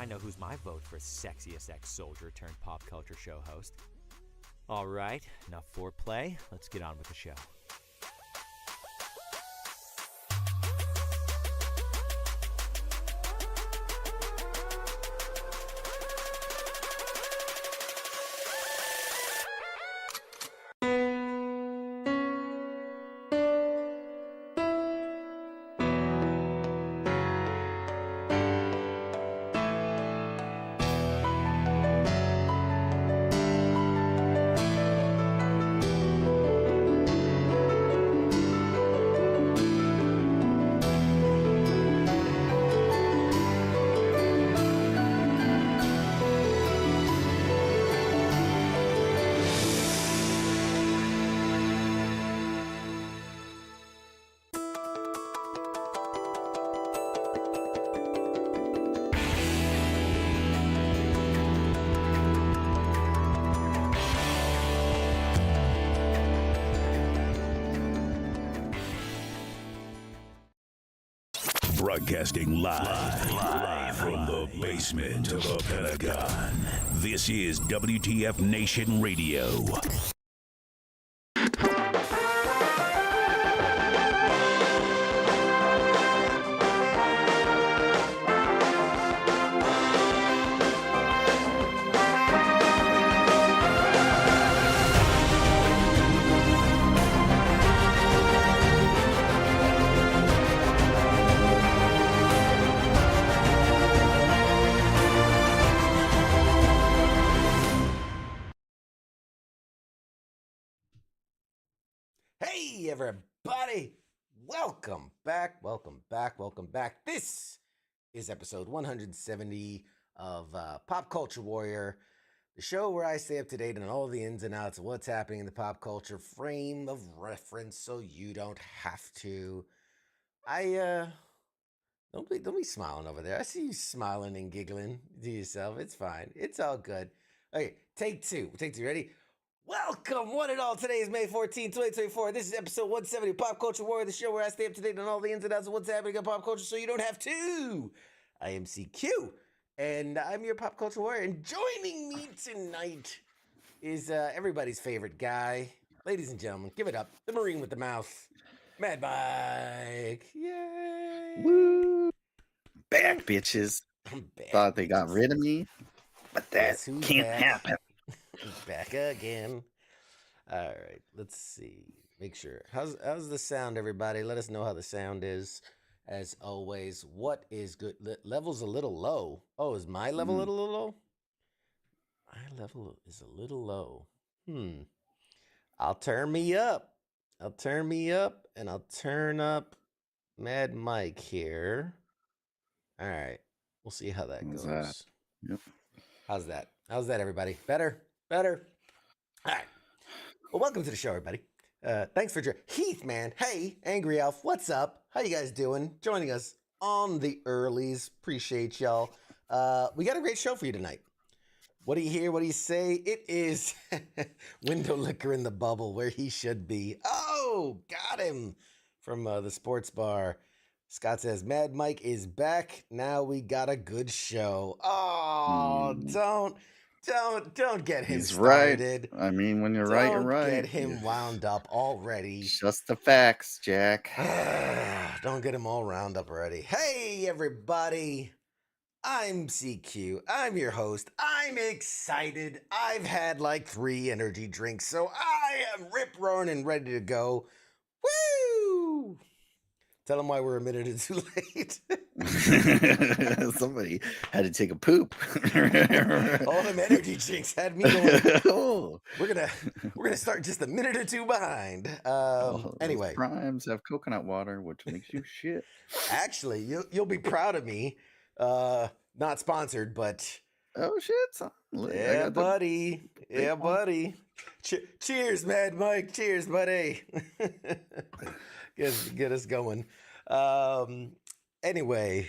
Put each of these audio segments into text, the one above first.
I know who's my vote for sexiest ex-soldier turned pop culture show host. All right, enough foreplay. Let's get on with the show. Broadcasting live from the basement of the Pentagon. This is WTF Nation Radio. Hey, everybody. Welcome back. This is episode 170 of Pop Culture Warrior, the show where I stay up to date on all the ins and outs of what's happening in the pop culture frame of reference so you don't have to. Don't be smiling over there. I see you smiling and giggling to yourself. It's fine. It's all good. Okay, take two. Ready? Welcome, one and all. Today is May 14, 2024. This is episode 170 of Pop Culture Warrior, the show where I stay up to date on all the ins and outs of what's happening in pop culture so you don't have to. I am CQ, and I'm your Pop Culture Warrior. And joining me tonight is everybody's favorite guy. Ladies and gentlemen, give it up. The Marine with the mouth, Mad Mike. Yay! Woo! Back, bitches. I'm back. Thought they got rid of me, but that Guess who's can't back? happen. Back again. All right, let's see. Make sure. How's the sound, everybody? Let us know how the sound is. As always, what is good? Level's a little low. Oh, is my level a little low? My level is a little low. I'll turn me up, and I'll turn up Mad Mike here. All right, we'll see how that How's goes. that? Yep. How's that, everybody? Better? All right. Well, welcome to the show, everybody. Thanks for joining. Heath, man. Hey, Angry Elf. What's up? How you guys doing? Joining us on the earlies. Appreciate y'all. We got a great show for you tonight. What do you hear? What do you say? It is window liquor in the bubble where he should be. Oh, got him from the sports bar. Scott says, Mad Mike is back. Now we got a good show. Oh, don't get him He's started. right. I mean, when you're right, you're right. Don't get him wound up already. Just the facts, Jack. Don't get him all wound up already. Hey, everybody. I'm CQ. I'm your host. I'm excited. I've had like 3 energy drinks, so I am rip-roaring and ready to go. Woo! Tell them why we're a minute or two late. Somebody had to take a poop. All them energy drinks had me going. Oh. We're gonna start just a minute or two behind. Anyway, Primes have coconut water, which makes you shit. Actually, you'll be proud of me. Not sponsored, but Oh shit! Son. Look, I yeah, got buddy. Yeah, one. buddy. Cheers, Mad Mike. Cheers, buddy. Get us going. Anyway,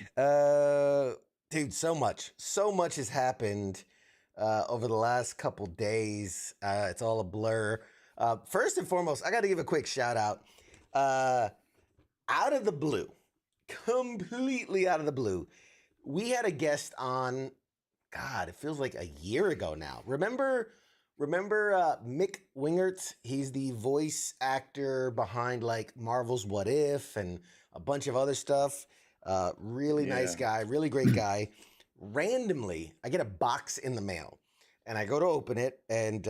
dude, so much has happened over the last couple days. It's all a blur. First and foremost, I got to give a quick shout out. Out of the blue, completely out of the blue, we had a guest on God, it feels like a year ago now. Remember Mick Wingert? He's the voice actor behind like Marvel's What If and a bunch of other stuff. Really nice guy, really great guy. Randomly, I get a box in the mail. And I go to open it, and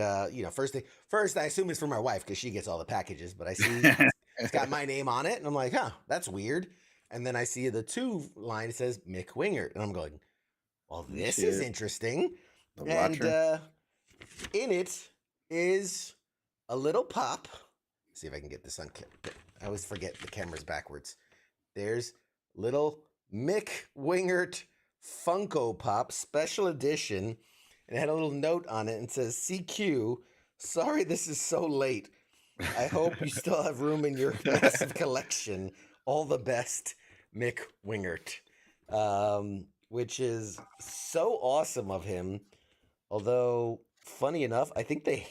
first I assume it's for my wife because she gets all the packages. But I see it's got my name on it, and I'm like, huh, that's weird. And then I see the 2 line, it says Mick Wingert, and I'm going, well, this is interesting. The And Watcher. in it is a little pop. Let's see if I can get this on camera. I always forget the camera's backwards. There's little Mick Wingert Funko Pop special edition. And it had a little note on it and says, CQ, sorry this is so late. I hope you still have room in your massive collection. All the best, Mick Wingert. Which is so awesome of him. Although, funny enough, I think the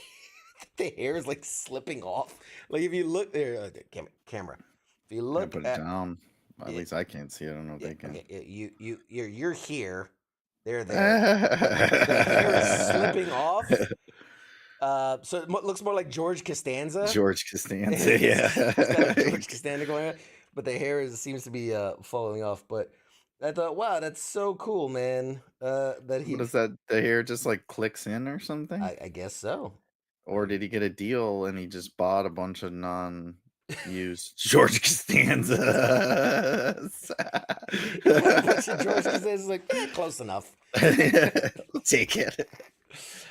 hair is like slipping off. Like if you look there, camera. If you look Put at it down. At least I can't see it. I don't know if they can. okay, you're here. They're there. The hair is slipping off. So it looks more like George Costanza. George Costanza, yeah. It's got a George Costanza going on, but the hair seems to be falling off. But I thought, wow, that's so cool, man. That he, What is that? The hair just like clicks in or something? I guess so. Or did he get a deal and he just bought a bunch of non-used George Costanzas? A bunch of George Costanza's like close enough. We'll take it.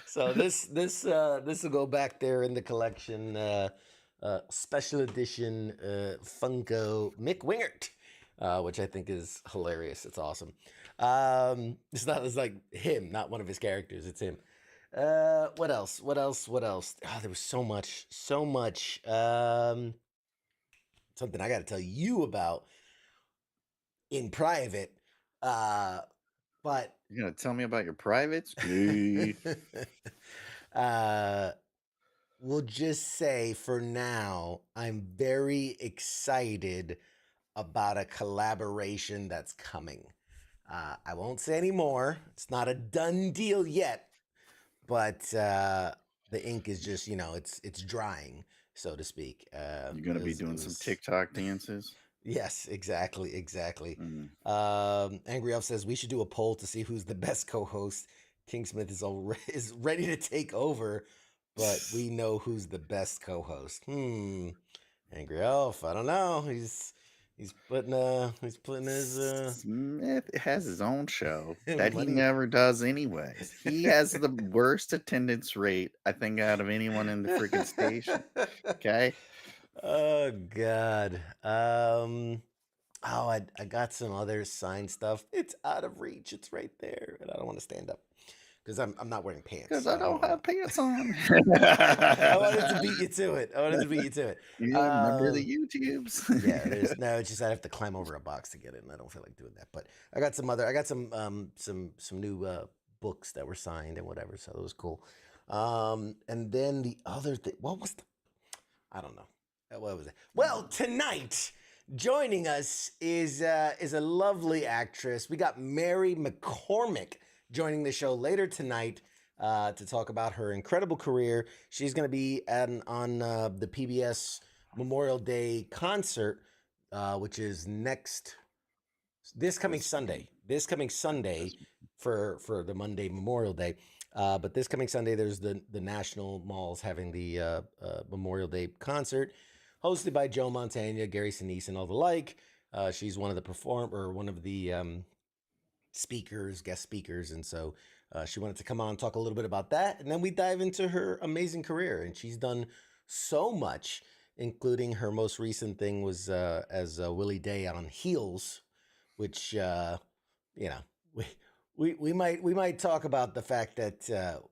So this will go back there in the collection. Special edition Funko Mick Wingert, which I think is hilarious. It's awesome. It's like him, not one of his characters. It's him. What else? Oh, there was so much. Something I got to tell you about in private. But You're gonna tell me about your privates? Please. we'll just say for now, I'm very excited about a collaboration that's coming. I won't say any more. It's not a done deal yet, but the ink is just, it's drying, so to speak. You're gonna be doing some TikTok dances. Yes, exactly. Mm. Angry Elf says we should do a poll to see who's the best co-host. King Smith is ready to take over, but we know who's the best co-host. Angry Elf, I don't know. He's putting his Smith has his own show His that he money- never does anyways. He has the worst attendance rate, I think, out of anyone in the freaking station. Okay. Oh God. I got some other signed stuff. It's out of reach. It's right there, and I don't want to stand up because I'm not wearing pants. Because so I don't have pants on. I wanted to beat you to it. You remember the YouTubes? Yeah, it's just I have to climb over a box to get it, and I don't feel like doing that. But I got some new books that were signed and whatever, so it was cool. And then the other thing, I don't know. What was it? Well, tonight joining us is a lovely actress. We got Mary McCormick joining the show later tonight to talk about her incredible career. She's going to be on the PBS Memorial Day concert, which is this coming Sunday. This coming Sunday for the Monday Memorial Day. But this coming Sunday, there's the National Malls having the Memorial Day concert, hosted by Joe Montana, Gary Sinise, and all the like. She's one of the guest speakers, and so she wanted to come on and talk a little bit about that, and then we dive into her amazing career. And she's done so much, including her most recent thing was as Willie Day on Heels, which we might talk about the fact that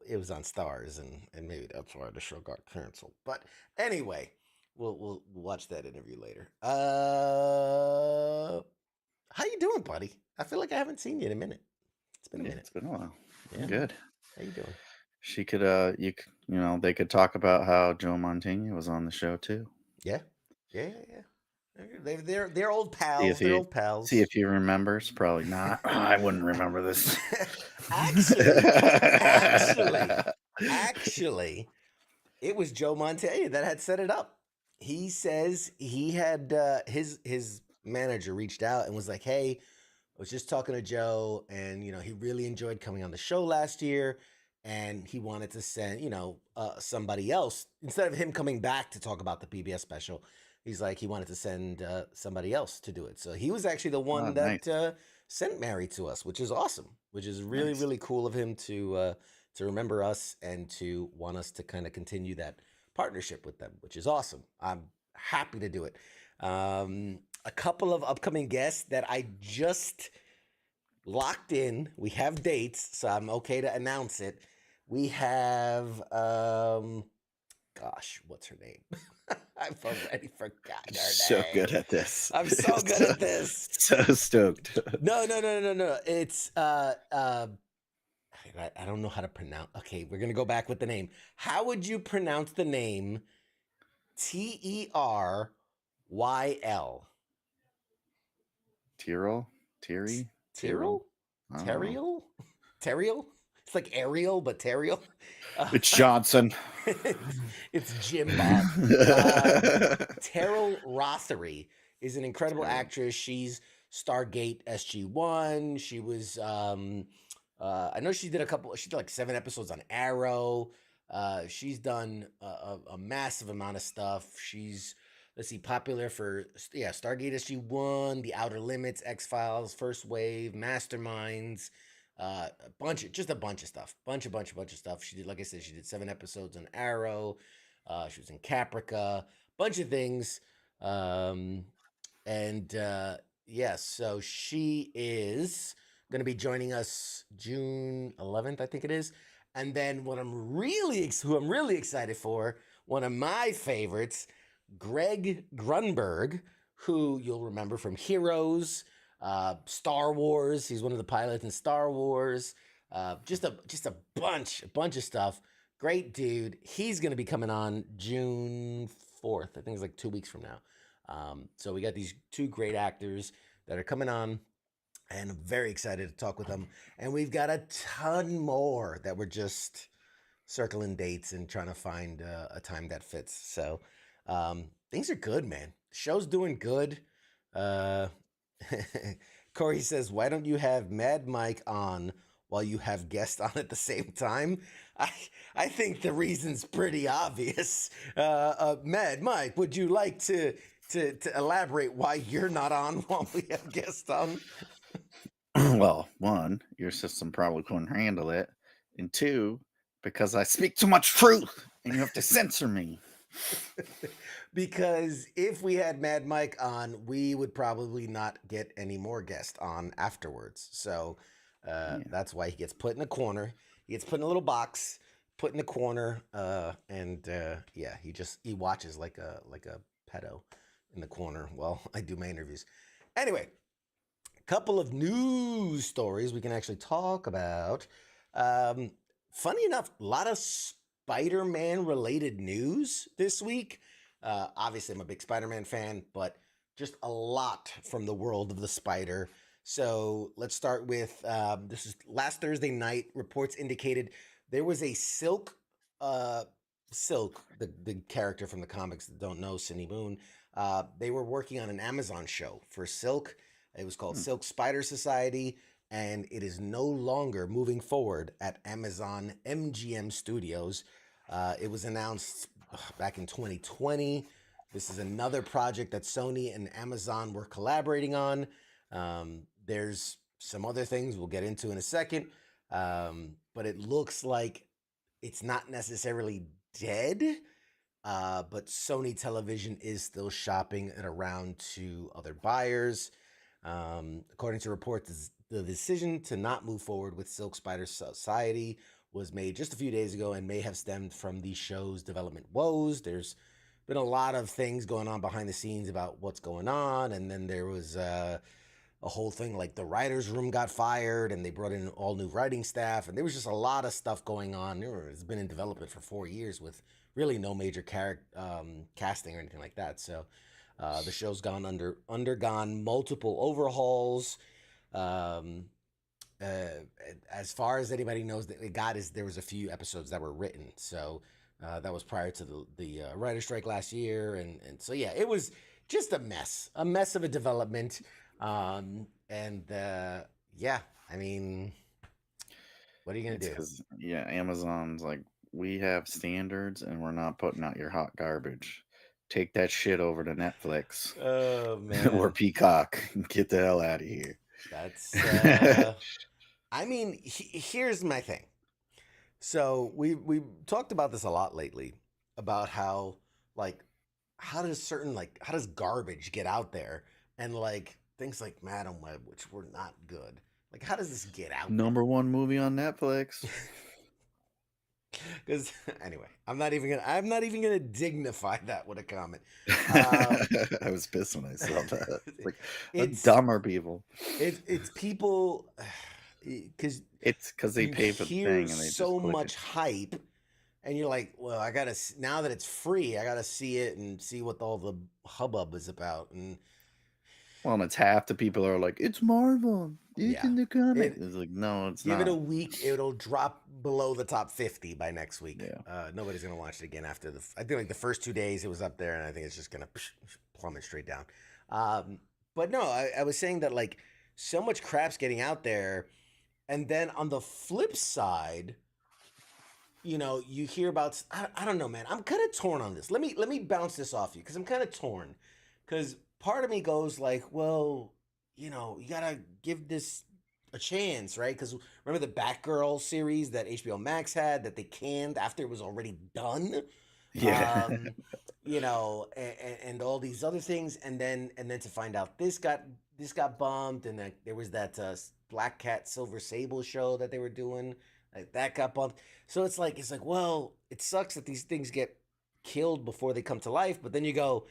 it was on Stars, and maybe that's why the show got canceled. But anyway, we'll watch that interview later. How you doing, buddy? I feel like I haven't seen you in a minute. It's been a minute. It's been a while. Yeah. Good. How you doing? She could, they could talk about how Joe Montana was on the show too. Yeah. They're old pals. See if They're he- old pals. See if he remembers. Probably not. I wouldn't remember this. Actually, it was Joe Montana that had set it up. He says he had his manager reached out and was like, "Hey, I was just talking to Joe, and he really enjoyed coming on the show last year, and he wanted to send somebody else instead of him coming back to talk about the PBS special. He's like he wanted to send somebody else to do it. So he was actually the one nice. that sent Mary to us, which is awesome. Which is really Nice. really cool of him to remember us and to want us to kind of continue that partnership with them, which is awesome. I'm happy to do it. A couple of upcoming guests that I just locked in. We have dates, so I'm okay to announce it. We have gosh, what's her name? I've already forgotten her So name. good at this. I'm so good at this. So stoked. No. It's I don't know how to pronounce. Okay, we're gonna go back with the name. How would you pronounce the name? Teryl. Tyrrell? Terry? Tyrrell? I don't know. Terriel? It's like Ariel, but Terriel. It's Johnson. It's Jim Bob. Terrell Rothery is an incredible actress. She's Stargate SG-1. She was I know she did like 7 episodes on Arrow. She's done a massive amount of stuff. She's popular for Stargate SG-1, The Outer Limits, X-Files, First Wave, Masterminds, a bunch of stuff. Bunch of stuff. She did, like I said, she did 7 episodes on Arrow. She was in Caprica, bunch of things. So she is going to be joining us June 11th, I think it is. And then who I'm really excited for, one of my favorites, Greg Grunberg, who you'll remember from Heroes, Star Wars. He's one of the pilots in Star Wars. Just a bunch of stuff. Great dude. He's going to be coming on June 4th. I think it's like 2 weeks from now. So we got these 2 great actors that are coming on, and I'm very excited to talk with them. And we've got a ton more that we're just circling dates and trying to find a time that fits. So things are good, man. Show's doing good. Corey says, why don't you have Mad Mike on while you have guests on at the same time? I think the reason's pretty obvious. Mad Mike, would you like to elaborate why you're not on while we have guests on? Well, 1, your system probably couldn't handle it. And 2, because I speak too much truth and you have to censor me. Because if we had Mad Mike on, we would probably not get any more guests on afterwards. So that's why he gets put in a corner. He gets put in a little box, put in a corner, he watches like a pedo in the corner while I do my interviews. Anyway, a couple of news stories we can actually talk about. Funny enough, a lot of Spider-Man related news this week. Obviously, I'm a big Spider-Man fan, but just a lot from the world of the Spider. So let's start with this is last Thursday night. Reports indicated there was a Silk, the character from the comics that don't know, Cindy Moon. They were working on an Amazon show for Silk. It was called Silk Spider Society, and it is no longer moving forward at Amazon MGM Studios. It was announced back in 2020. This is another project that Sony and Amazon were collaborating on. There's some other things we'll get into in a second, but it looks like it's not necessarily dead, but Sony Television is still shopping it around to other buyers. According to reports, the decision to not move forward with Silk Spider Society was made just a few days ago and may have stemmed from the show's development woes. There's been a lot of things going on behind the scenes about what's going on, and then there was a whole thing like the writer's room got fired and they brought in all new writing staff, and there was just a lot of stuff going on. It's been in development for 4 years with really no major casting or anything like that. So the show's undergone multiple overhauls. as far as anybody knows, that it got is there was a few episodes that were written. So that was prior to the writer strike last year, and so yeah, it was just a mess of a development. And yeah, I mean, what are you gonna It's do? because yeah, Amazon's like, we have standards and we're not putting out your hot garbage. Take that shit over to Netflix Oh or man, Peacock and get the hell out of here. that's. I mean, here's my thing. So we talked about this a lot lately about how like how does garbage get out there and like things like Madam Web, which were not good. Like how does this get out Number one movie on Netflix. there? Because anyway, I'm not even gonna dignify that with a comment. Um, I was pissed when I saw that. It's like, how it's dumb are people? it's people because It's because they you pay for the hear thing and they just so click much hype and you're like, well, I gotta now that it's free, I gotta see it and see what all the hubbub is about. And Well, and it's half the people are like, it's Marvel. It's yeah, in the comic. it It's like, no, it's give it a not. week, it'll drop below the top 50 by next week. Yeah. Nobody's gonna watch it again after I think like the first 2 days it was up there, and I think it's just gonna plummet straight down. But no, I was saying that like so much crap's getting out there, and then on the flip side, you know, you hear about I don't know, man. I'm kind of torn on this. Let me bounce this off you because I'm kind of torn. Because part of me goes like, well, you know, you gotta give this a chance, right? Because remember the Batgirl series that HBO Max had that they canned after it was already done. Yeah. Um, you know, and all these other things, and then to find out this got bumped, and that there was that Black Cat Silver Sable show that they were doing, like that got bumped. So it's like, well, it sucks that these things get killed before they come to life, but then you go,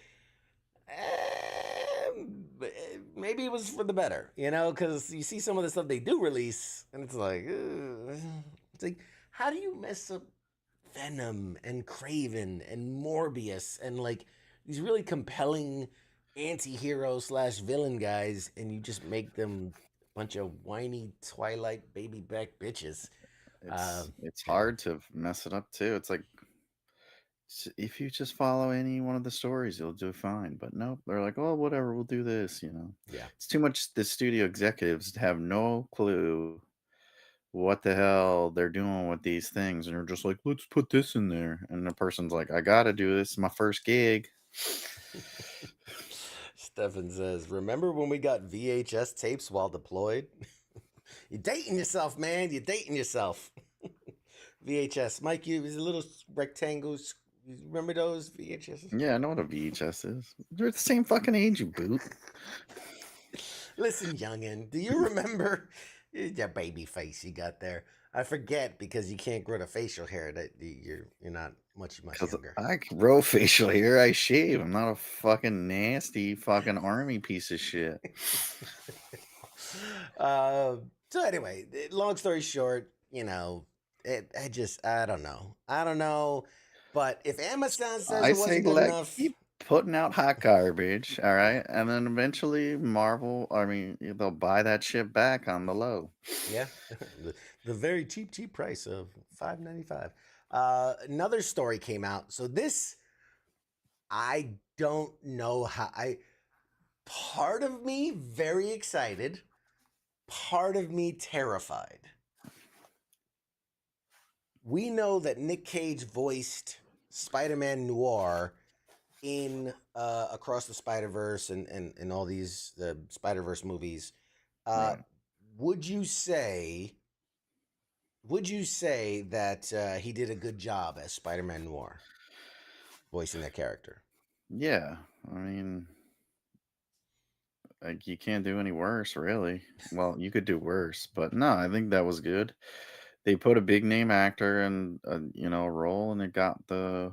maybe it was for the better, you know, because you see some of the stuff they do release, and it's like, it's like, how do you mess up Venom and Craven and Morbius and like these really compelling anti-hero slash villain guys, and you just make them a bunch of whiny Twilight baby back bitches. It's Yeah, hard to mess it up too. It's like, if you just follow any one of the stories, you'll do fine. But nope, they're like, oh, whatever, we'll do this. yeah. It's too much. The studio executives have no clue what the hell they're doing with these things, and they're just like, let's put this in there. And the person's like, I gotta do this. My first gig. Stefan says, "Remember when we got VHS tapes while deployed? You're dating yourself, man. You're dating yourself." VHS, Mike, you was a little rectangles. You remember those VHSs? Yeah, I know what a VHS is. They're the same fucking age, you boot. Listen, youngin, do you remember that baby face you got there? I forget because you can't grow the facial hair. That you're not much Because younger. I grow facial hair, I shave. I'm not a fucking nasty fucking army piece of shit. So anyway, long story short, you know, I don't know, but if Amazon says I it say wasn't good enough, keep putting out hot garbage, all right? And then eventually Marvel, I mean, they'll buy that shit back on the low. yeah, the very cheap price of $5.95. Another story came out. So this, I don't know how. Part of me very excited, part of me terrified. We know that Nick Cage voiced Spider-Man Noir in Across the Spider-Verse and all these the Spider-Verse movies. Right. Would you say that he did a good job as Spider-Man Noir, voicing that character? Yeah. I mean, like, you can't do any worse, really. Well, you could do worse, but no, I think that was good. They put a big name actor in a role, and it got the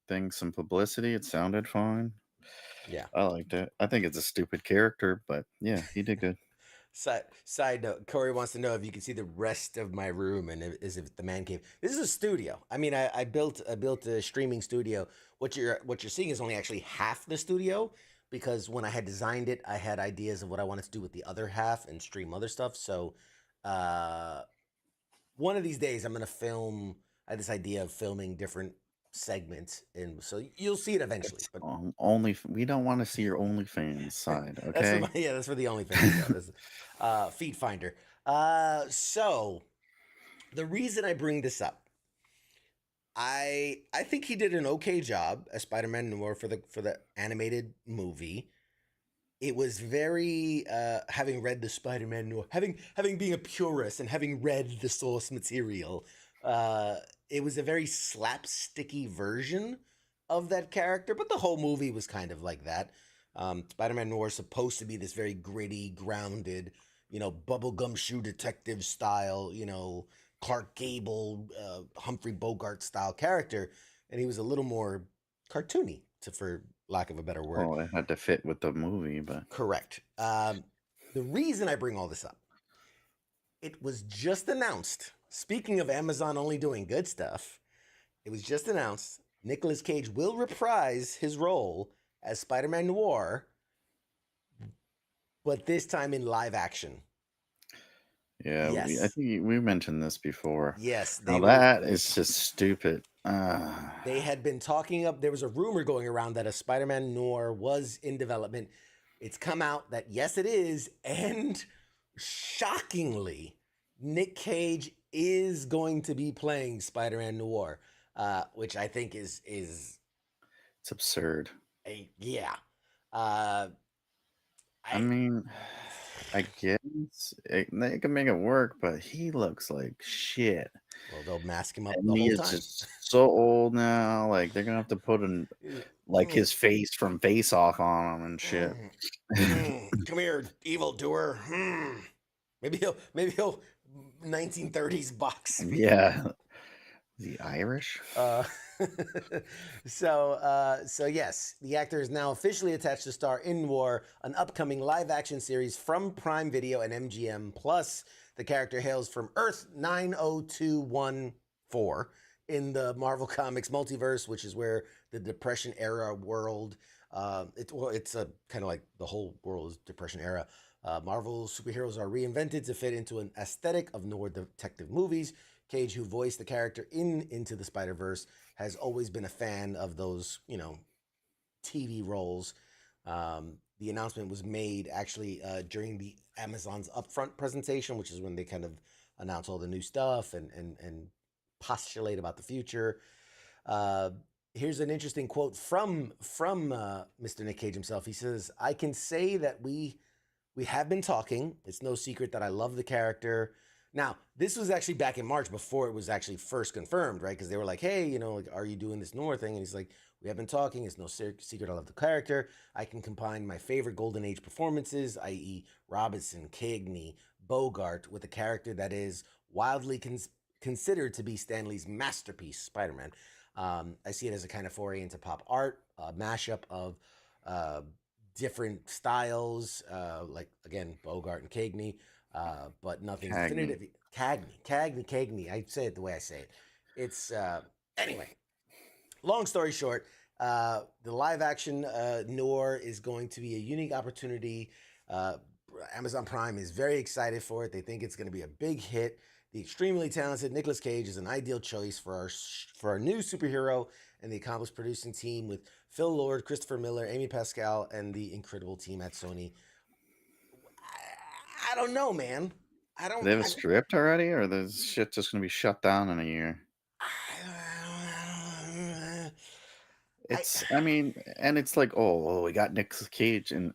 thing some publicity. It sounded fine. Yeah. I liked it. I think it's a stupid character, but yeah, he did good. Side note, Corey wants to know if you can see the rest of my room and if the man cave. This is a studio. I mean, I built a streaming studio. What you're seeing is only actually half the studio because when I had designed it, I had ideas of what I wanted to do with the other half and stream other stuff. So uh, one of these days I'm gonna film. I had this idea of filming different segments, and so you'll see it eventually. It's But we don't want to see your OnlyFans side, that's for okay? that's for the OnlyFans show. That's Feed Finder. So the reason I bring this up, I think he did an okay job as Spider-Man Noir for the animated movie. It was very having read the Spider-Man Noir, having being a purist and having read the source material. Uh, it was a very slapsticky version of that character, but the whole movie was kind of like that. Spider-Man Noir is supposed to be this very gritty, grounded, bubblegum shoe detective style, Clark Gable, Humphrey Bogart style character, and he was a little more cartoony, for lack of a better word. Oh, it had to fit with the movie, but Correct. The reason I bring all this up, it was just announced. Speaking of Amazon only doing good stuff, it was just announced Nicolas Cage will reprise his role as Spider-Man Noir, but this time in live action. yeah, I Yes. think we mentioned this before. Yes, Now that is just stupid. They had been talking up. There was a rumor going around that a Spider-Man Noir was in development. It's come out that yes, it is, and shockingly, Nick Cage is going to be playing Spider-Man Noir, which I think is It's absurd. yeah. I mean, I guess they can make it work, but he looks like shit. Well, they'll mask him up And the he whole is time. just so old now. Like they're gonna have to put his face from Face Off on him and shit. Come here, evildoer. Maybe he'll 1930s box. Yeah. The Irish? So yes, the actor is now officially attached to star in Noir, an upcoming live-action series from Prime Video and MGM Plus. The character hails from Earth 90214 in the Marvel Comics multiverse, which is where the Depression era world. It's a kind of like the whole world is Depression era. Marvel superheroes are reinvented to fit into an aesthetic of noir detective movies. Cage, who voiced the character in Into the Spider-Verse, has always been a fan of those, TV roles. The announcement was made actually during the Amazon's upfront presentation, which is when they kind of announce all the new stuff and postulate about the future. Here's an interesting quote from Mr. Nick Cage himself. He says, "I can say that we have been talking. It's no secret that I love the character." Now, this was actually back in March before it was actually first confirmed, right? Because they were like, hey, are you doing this Noir thing? And he's like, we have been talking. It's no secret I love the character. I can combine my favorite Golden Age performances, i.e. Robinson, Cagney, Bogart, with a character that is wildly considered to be Stan Lee's masterpiece, Spider-Man. I see it as a kind of foray into pop art, a mashup of different styles, like, again, Bogart and Cagney. But nothing's definitive. Cagney. I say it the way I say it. It's anyway. Long story short, the live action Noir is going to be a unique opportunity. Amazon Prime is very excited for it. They think it's going to be a big hit. The extremely talented Nicolas Cage is an ideal choice for our new superhero, and the accomplished producing team with Phil Lord, Christopher Miller, Amy Pascal, and the incredible team at Sony. I don't know, man. They have a script already, or this shit just gonna be shut down in a year? It's like, oh, we got Nicolas Cage, and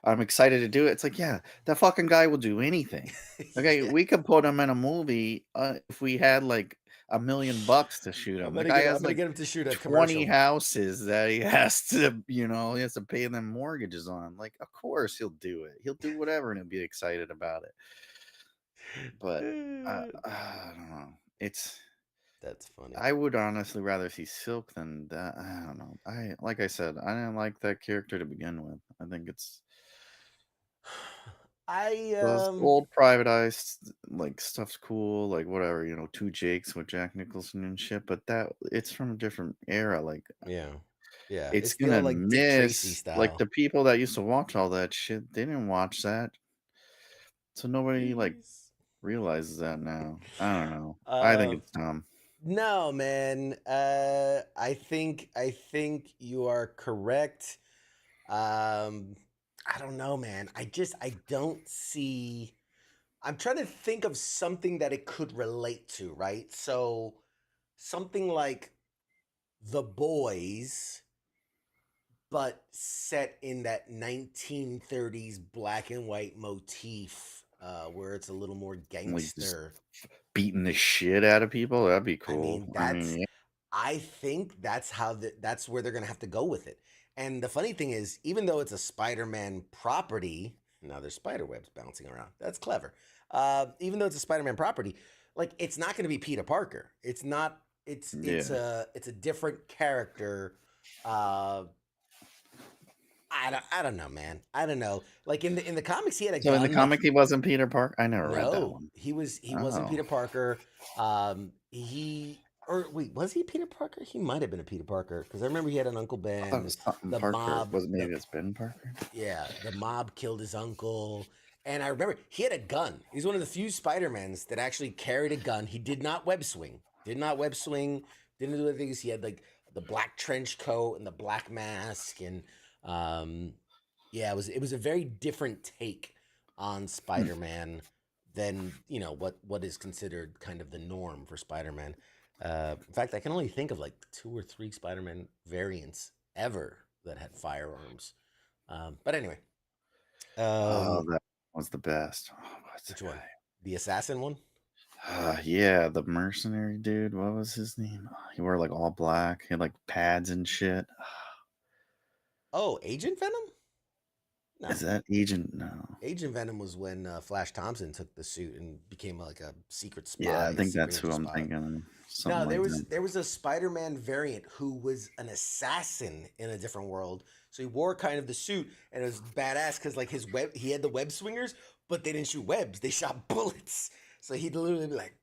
I'm excited to do it. It's like, yeah, that fucking guy will do anything. Okay, we could put him in a movie if we had like $1 million to shoot him. The guy has like get him to shoot a 20 commercial. houses that he has to pay them mortgages on. Like, of course he'll do it. He'll do whatever and he'll be excited about it. But I don't know. That's funny. I would honestly rather see Silk than that. I don't know. Like I said, I didn't like that character to begin with. I think it's those old Private Eyes like stuff's cool, like whatever, Two Jakes with Jack Nicholson and shit. But it's from a different era. Like, yeah, it's gonna like Dick Tracy miss style. like the people that used to watch all that shit. They didn't watch that, so nobody like realizes that now. I don't know. I think Uh, it's Tom. no, man. I think you are correct. I don't know, man. I don't see. I'm trying to think of something that it could relate to, right? So something like The Boys, but set in that 1930s black and white motif, where it's a little more Like just gangster. beating the shit out of people. That'd be I cool. mean, I mean, yeah. I think that's where they're gonna have to go with it. And the funny thing is, even though it's a Spider-Man property, now there's spider webs bouncing around. That's clever. Even though it's a Spider-Man property, like it's not gonna be Peter Parker. It's not. Yeah. It's a different character. Uh, I don't know, man. I don't know. Like in the comics, he had a So in the gun. Like comic, he wasn't Peter Parker. I never read that no, one. he wasn't Oh, Peter Parker. He or wait, was he Peter Parker? He might have been a Peter Parker because I remember he had an Uncle I thought it Ben. was something The Parker. mob, Was it maybe it's Ben Parker? yeah, the mob killed his uncle. And I remember he had a gun. He's one of the few Spider-Mans that actually carried a gun. He did not web swing. Did not web swing. Didn't do anything. He had like the black trench coat and the black mask. And yeah, it was a very different take on Hmm. Spider-Man than, what is considered kind of the norm for Spider-Man. In fact, I can only think of like 2 or 3 Spider-Man variants ever that had firearms. But anyway, Oh, um, that was the best. Oh, what's the which one? guy? The assassin one? Yeah, the mercenary dude. What was his name? He wore like all black. He had like pads and shit. Oh, Agent Venom? Is No. that Agent? No. Agent Venom was when Flash Thompson took the suit and became like a secret Yeah, I spy, think secret that's agent who I'm spy. thinking. Something No, like that. there was a Spider-Man variant who was an assassin in a different world. So he wore kind of the suit and it was badass because like he had the web swingers, but they didn't shoot webs; they shot bullets. So he'd literally be like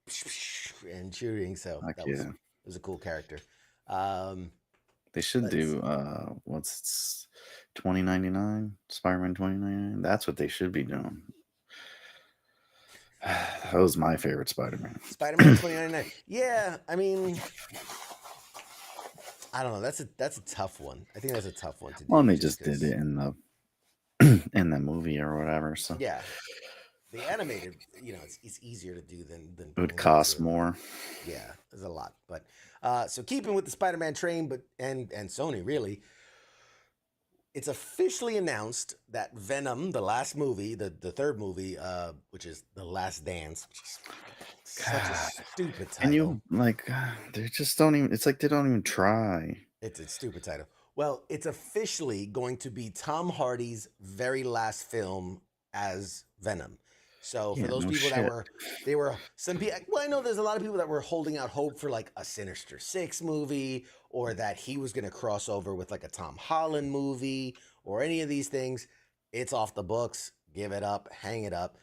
and shooting. So Fuck that was yeah. it was a cool character. Um, They should let's do 2099? Spider-Man 2099? That's what they should be doing. That was my favorite Spider-Man. Spider-Man 2099. Yeah, I mean, I don't know. That's a tough one. I think that's a tough one to Well, and do they just just did because it in the in the movie or whatever, so yeah, the animated, it's easier to do than it would going cost into more. yeah, there's a lot. But so keeping with the Spider-Man train, but and Sony really, it's officially announced that Venom, the last movie, the third movie, which is The Last Dance, which is such a God. stupid And title. you like they just don't even it's like they don't even try. It's a stupid title. Well, it's officially going to be Tom Hardy's very last film as Venom. So for Yeah, those no people that shit. they were some people. Well, I know there's a lot of people that were holding out hope for like a Sinister Six movie, or that he was going to cross over with like a Tom Holland movie, or any of these things. It's off the books. Give it up. Hang it up.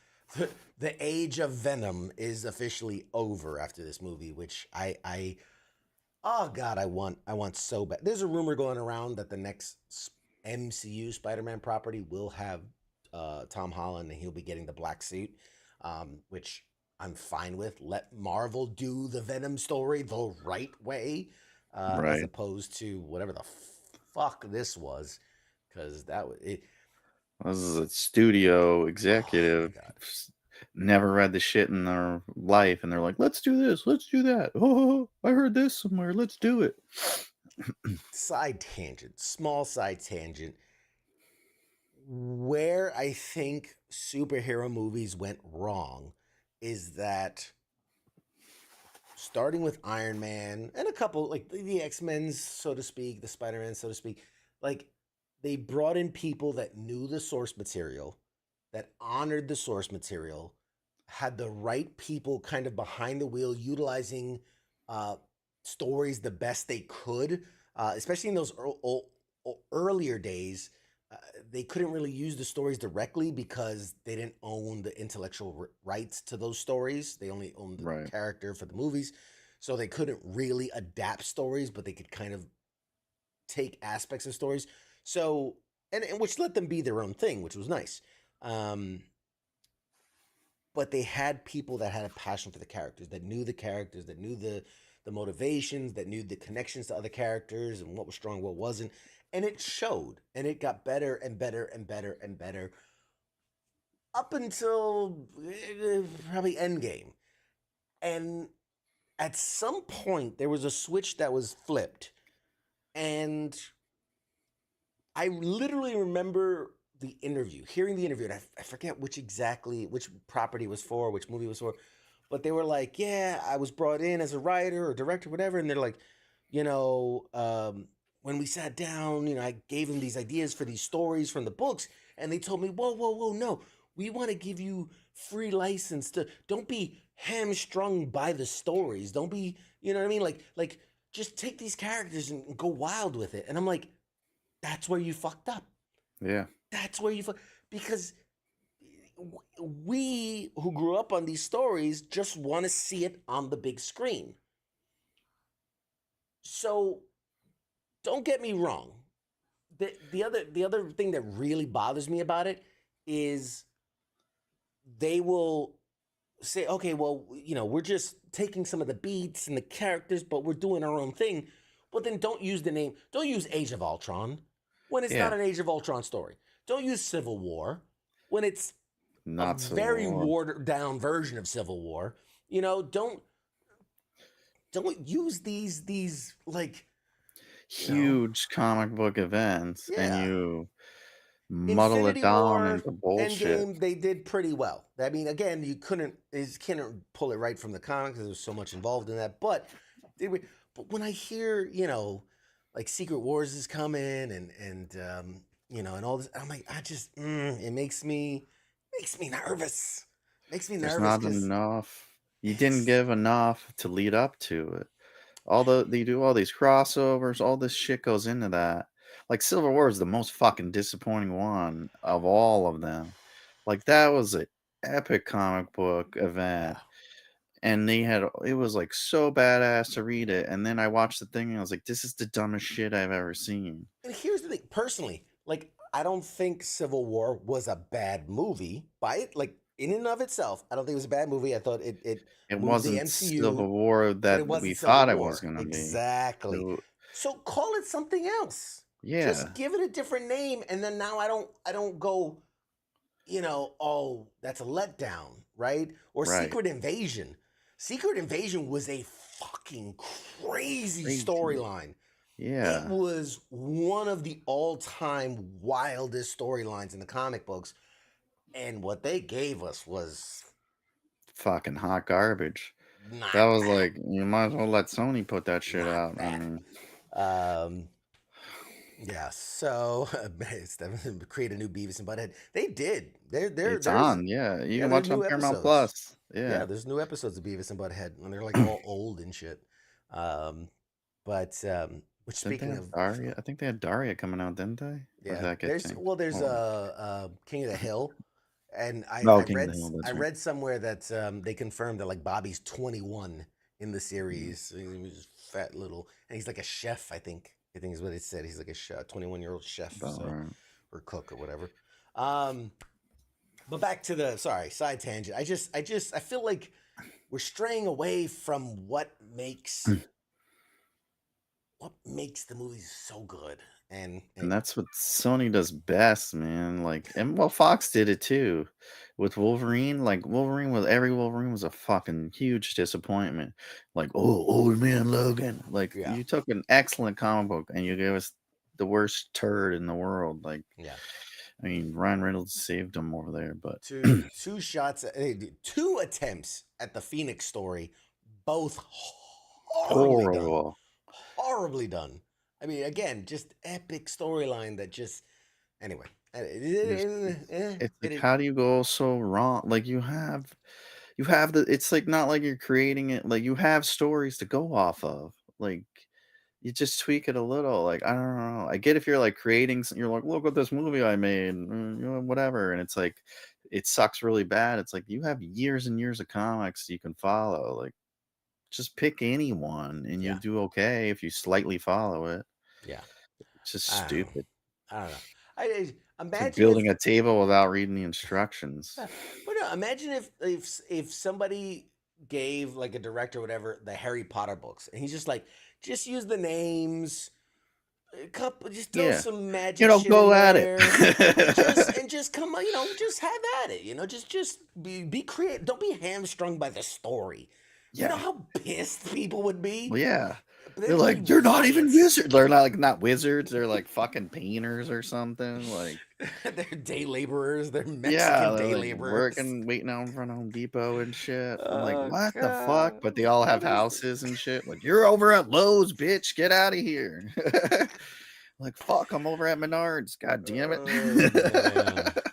The age of Venom is officially over after this movie, which I oh God, I want so bad. There's a rumor going around that the next MCU Spider-Man property will have Tom Holland and he'll be getting the black suit, which I'm fine with. Let Marvel do the Venom story the right way, as Right. opposed to whatever the fuck this was, because that was it. This is a studio Oh my executive God. never read the shit in their life and they're like, let's do this, let's do that. Oh, I heard this somewhere, let's do it. Side tangent, small side tangent. Where I think superhero movies went wrong is that starting with Iron Man and a couple like the X-Men's, so to speak, the Spider-Man, so to speak, like they brought in people that knew the source material, that honored the source material, had the right people kind of behind the wheel, utilizing uh, stories the best they could, especially in those earlier days. Uh, they couldn't really use the stories directly because they didn't own the intellectual rights to those stories. They only owned the Right. character for the movies. So they couldn't really adapt stories, but they could kind of take aspects of stories. So, and which let them be their own thing, which was nice. Um, but they had people that had a passion for the characters, that knew the characters, that knew the motivations, that knew the connections to other characters and what was strong, what wasn't. And it showed, and it got better and better and better and better up until probably Endgame. And at some point, there was a switch that was flipped. And I literally remember the interview, hearing the interview, and I forget which property was for, which movie was for, but they were like, yeah, I was brought in as a writer or director, whatever. And they're like, when we sat down, I gave them these ideas for these stories from the books, and they told me, whoa, no, we want to give you free license to, don't be hamstrung by the stories. Don't be, you know what I mean? Like just take these characters and go wild with it. And I'm like, that's where you fucked up. Yeah. That's where because we who grew up on these stories just want to see it on the big screen. So don't get me wrong. The other thing that really bothers me about it is they will say, okay, well, we're just taking some of the beats and the characters, but we're doing our own thing. Well, then don't use Age of Ultron when it's not an Age of Ultron story. Don't use Civil War when it's not a very watered down version of Civil War. Don't use these like huge comic book events and you muddle Infinity it down War, into bullshit. Endgame, they did pretty well. I mean, again, you couldn't pull it right from the comics. There was so much involved in that. But when I hear, like Secret Wars is coming and and all this, I'm like, it makes me nervous. Makes me nervous. There's not enough. You didn't give enough to lead up to it. They do all these crossovers, all this shit goes into that. Like Civil War is the most fucking disappointing one of all of them. Like that was an epic comic book event. And it was like so badass to read it. And then I watched the thing and I was like, this is the dumbest shit I've ever seen. And here's the thing, personally, like I don't think Civil War was a bad movie in and of itself. I don't think it was a bad movie. I thought it wasn't the MCU, Civil War that we thought it was going to be. Exactly. So call it something else. Yeah. Just give it a different name, and then now I don't go, oh, that's a letdown, right? Or Right. Secret Invasion. Secret Invasion was a fucking crazy storyline. Yeah. It was one of the all-time wildest storylines in the comic books. And what they gave us was fucking hot garbage. That was like, you might as well let Sony put that shit out. Yeah, so create a new Beavis and Butthead. They did. It's on, yeah. You can watch on Paramount Plus. Yeah, there's new episodes of Beavis and Butthead, and they're like all old and shit. Which speaking of Daria, I think they had Daria coming out, didn't they? Yeah, there's King of the Hill, and I read somewhere that they confirmed that like Bobby's 21 in the series. He was fat little, and he's like a chef. I think is what it said. He's like a 21-year-old chef, or cook or whatever. But back to the side tangent. I feel like we're straying away from what makes the movies so good. And that's what Sony does best, man. Like, and well, Fox did it too with Wolverine. Like every Wolverine was a fucking huge disappointment. Like, old man Logan. Like, you took an excellent comic book and you gave us the worst turd in the world. Like, I mean, Ryan Reynolds saved him over there, but two attempts at the Phoenix story, both horribly done. I mean, again, just epic storyline that just anyway. It's like, how do you go so wrong? Like you have it's like not like you're creating it. Like you have stories to go off of. Like you just tweak it a little. Like I don't know. I get if you're like creating, you're like, look at this movie I made, whatever, and it's like it sucks really bad. It's like you have years and years of comics you can follow. Like just pick anyone and you do okay if you slightly follow it. Yeah. It's just stupid. I don't know. I'm like building a table without reading the instructions. But don't know. Imagine if somebody gave like a director or whatever the Harry Potter books, and he's just like, just use the names, a couple, just throw Yeah. some magic shit Go in at there, it. and just come on, just have at it. Just be creative. Don't be hamstrung by the story. You know Yeah. how pissed people would be. Well, yeah. But They're like, they're not even wizards. They're not wizards. They're like fucking painters or something. Like, they're day laborers. They're Mexican yeah, they're day like laborers. waiting out in front of Home Depot and shit. I'm like, Oh, what the fuck? God. But they all have What is houses and shit. Like, you're over at Lowe's, bitch. Get out of here. Like, fuck, I'm over at Menards. God damn it. Oh, man.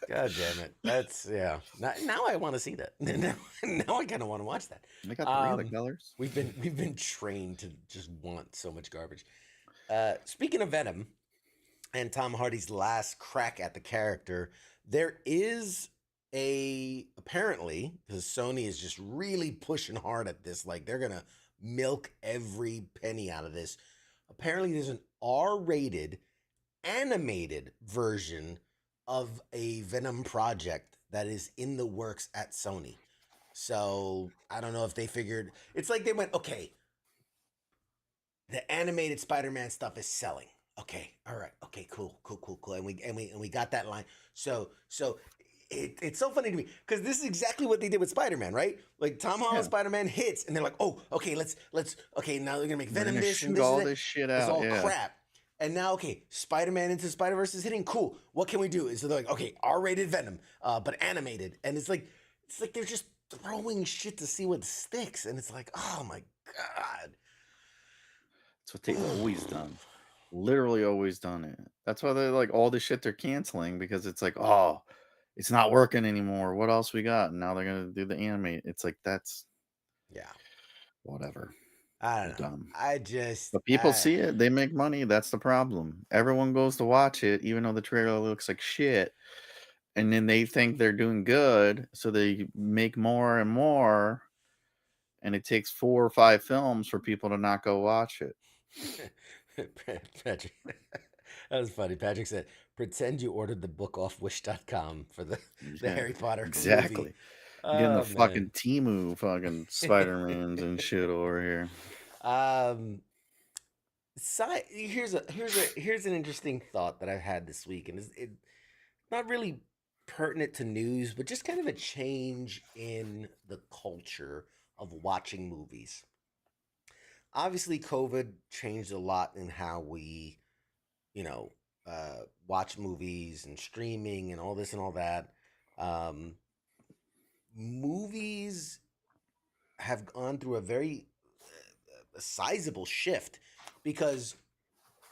God damn it. That's, yeah. Now I want to see that. Now I kind of want to watch that. They got the other colors. We've been trained to just want so much garbage. Speaking of Venom and Tom Hardy's last crack at the character, there is apparently, because Sony is just really pushing hard at this, like they're gonna milk every penny out of this. Apparently, there's an R-rated animated version of a Venom project that is in the works at Sony. So I don't know if they figured, it's like they went, okay, the animated Spider-Man stuff is selling. Okay, all right, okay, cool. And we got that line. So it's so funny to me because this is exactly what they did with Spider-Man, right? Like Tom Holland Spider-Man hits, and they're like, oh, okay, let's okay, now they're gonna make Venom this shoot and this all and that. this shit out. It's all crap. And now, okay, Spider-Man Into Spider-Verse is hitting. Cool. What can we do? And so they're like, okay, R-rated Venom, but animated. And it's like they're just throwing shit to see what sticks. And it's like, oh my God. That's what they've always done. Literally always done it. That's why they're like all the shit they're canceling because it's like, oh, it's not working anymore. What else we got? And now they're gonna do the animate. It's like that's whatever. I don't know. Dumb. But people see it, they make money. That's the problem. Everyone goes to watch it, even though the trailer looks like shit. And then they think they're doing good, so they make more and more. And it takes 4 or 5 films for people to not go watch it. Patrick, that was funny. Patrick said, pretend you ordered the book off wish.com for the Harry Potter exactly. movie. Getting the fucking Temu fucking Spider-Mans and shit over here. Here's an interesting thought that I've had this week, and it's not really pertinent to news, but just kind of a change in the culture of watching movies. Obviously, COVID changed a lot in how we, watch movies and streaming and all this and all that. Movies have gone through a very sizable shift because,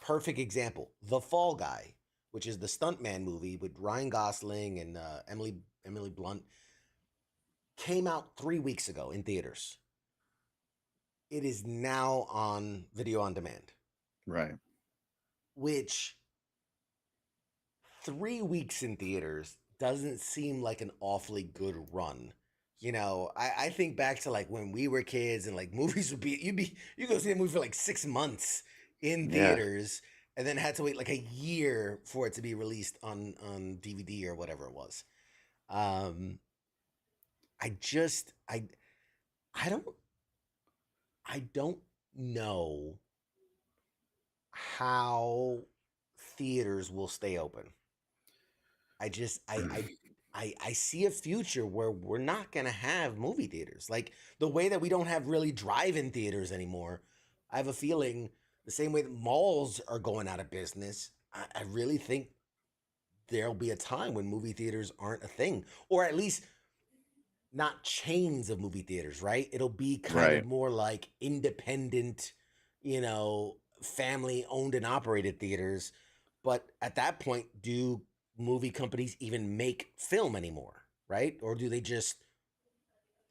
perfect example, The Fall Guy, which is the Stuntman movie with Ryan Gosling and Emily Blunt, came out 3 weeks ago in theaters. It is now on video on demand. Right. Which 3 weeks in theaters doesn't seem like an awfully good run. I think back to like when we were kids and like movies would be, you go see a movie for like 6 months in theaters and then had to wait like a year for it to be released on DVD or whatever it was. I don't know how theaters will stay open. I see a future where we're not going to have movie theaters. Like the way that we don't have really drive-in theaters anymore. I have a feeling the same way that malls are going out of business. I really think there'll be a time when movie theaters aren't a thing, or at least not chains of movie theaters, right? It'll be kind of more like independent, family owned and operated theaters. But at that point, do movie companies even make film anymore, right? Or do they just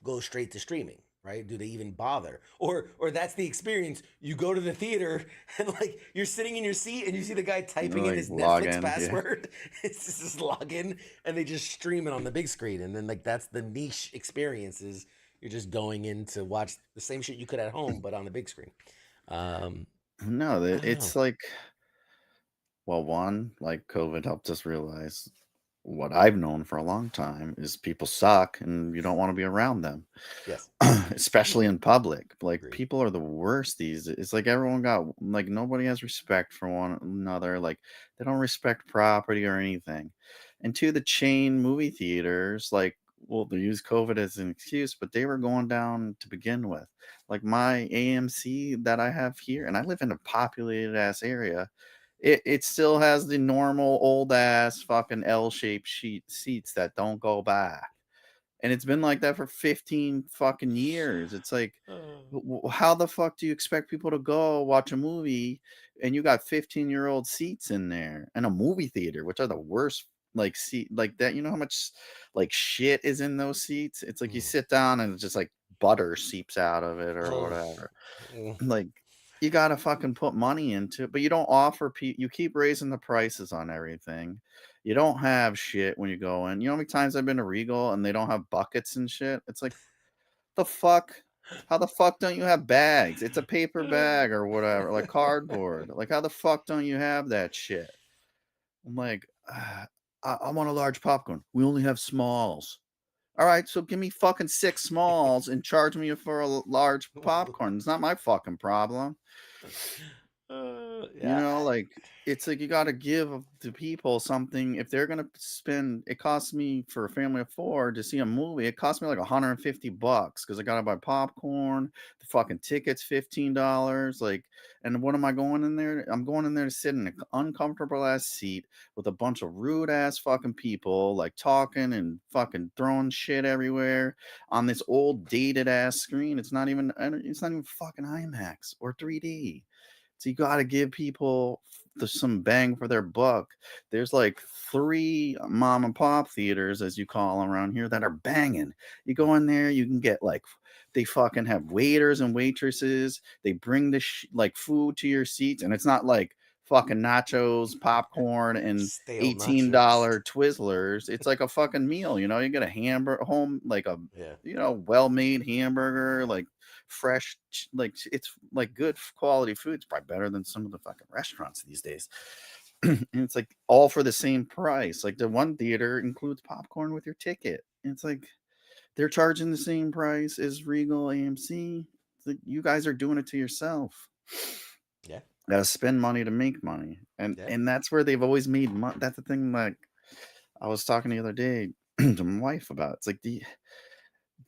go straight to streaming, right? Do they even bother? Or that's the experience. You go to the theater and like you're sitting in your seat and you see the guy typing in his Netflix password. It's just his login and they just stream it on the big screen. And then like that's the niche experience is you're just going in to watch the same shit you could at home, but on the big screen. No, it's like, well, one, like COVID helped us realize what I've known for a long time is people suck and you don't want to be around them. Yes. Especially in public. Like Agreed. people are the worst these. It's like everyone got like nobody has respect for one another. Like they don't respect property or anything. And to the chain movie theaters, like well, they use COVID as an excuse, but they were going down to begin with. Like my AMC that I have here, and I live in a populated ass area. It still has the normal old ass fucking L-shaped seats that don't go back. And it's been like that for 15 fucking years. It's like, how the fuck do you expect people to go watch a movie and you got 15-year-old seats in there and a movie theater, which are the worst like seat like that. You know how much like shit is in those seats? It's like you Mm. sit down and it's just like butter seeps out of it or Oh. whatever. Mm. Like you gotta fucking put money into it, but you don't offer you keep raising the prices on everything. You don't have shit when you go in. You know how many times I've been to Regal and they don't have buckets and shit? It's like, the fuck? How the fuck don't you have bags? It's a paper bag or whatever, like cardboard. Like, how the fuck don't you have that shit? I'm like, I want a large popcorn. We only have smalls. All right, so give me fucking 6 smalls and charge me for a large popcorn. It's not my fucking problem. You Yeah. know, like it's like you got to give the people something. If they're gonna spend, it costs me for a family of 4 to see a movie. It costs me like $150 because I gotta buy popcorn. The fucking ticket's $15. Like, and what am I going in there? I'm going in there to sit in an uncomfortable ass seat with a bunch of rude ass fucking people, like talking and fucking throwing shit everywhere on this old dated ass screen. It's not even fucking IMAX or 3D. So you got to give people some bang for their buck. There's like 3 mom and pop theaters, as you call them around here, that are banging. You go in there, you can get like, they fucking have waiters and waitresses. They bring the like food to your seats, and it's not like fucking nachos, popcorn, and Stale $18 nachos. Twizzlers. It's like a fucking meal. You know, you get a hamburger home, like a Yeah. well-made hamburger, like fresh, like it's like good quality food. It's probably better than some of the fucking restaurants these days. And it's like all for the same price. Like the one theater includes popcorn with your ticket. And it's like they're charging the same price as Regal AMC. It's like, you guys are doing it to yourself. Yeah. Gotta spend money to make money. And Yeah. and that's where they've always made money. That's the thing, like I was talking the other day to my wife about. It's like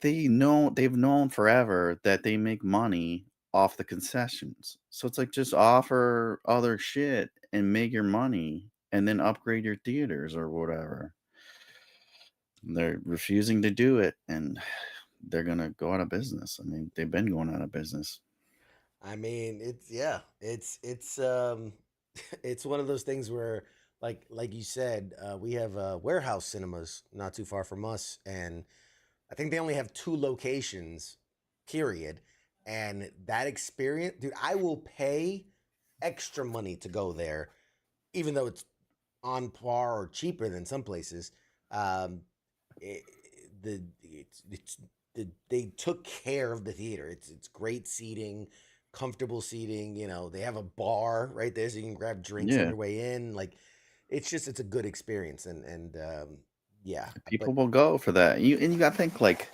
they've known forever that they make money off the concessions. So it's like just offer other shit and make your money and then upgrade your theaters or whatever. They're refusing to do it and they're gonna go out of business. I mean, they've been going out of business. I mean, it's it's one of those things where like you said, we have warehouse cinemas not too far from us, and I think they only have 2 locations, period. And that experience, dude, I will pay extra money to go there, even though it's on par or cheaper than some places. Um, it, it's they took care of the theater. It's great seating, comfortable seating. You know, they have a bar right there, so you can grab drinks on Yeah. your way in. Like, it's a good experience, and yeah, People but will go for that. You gotta think like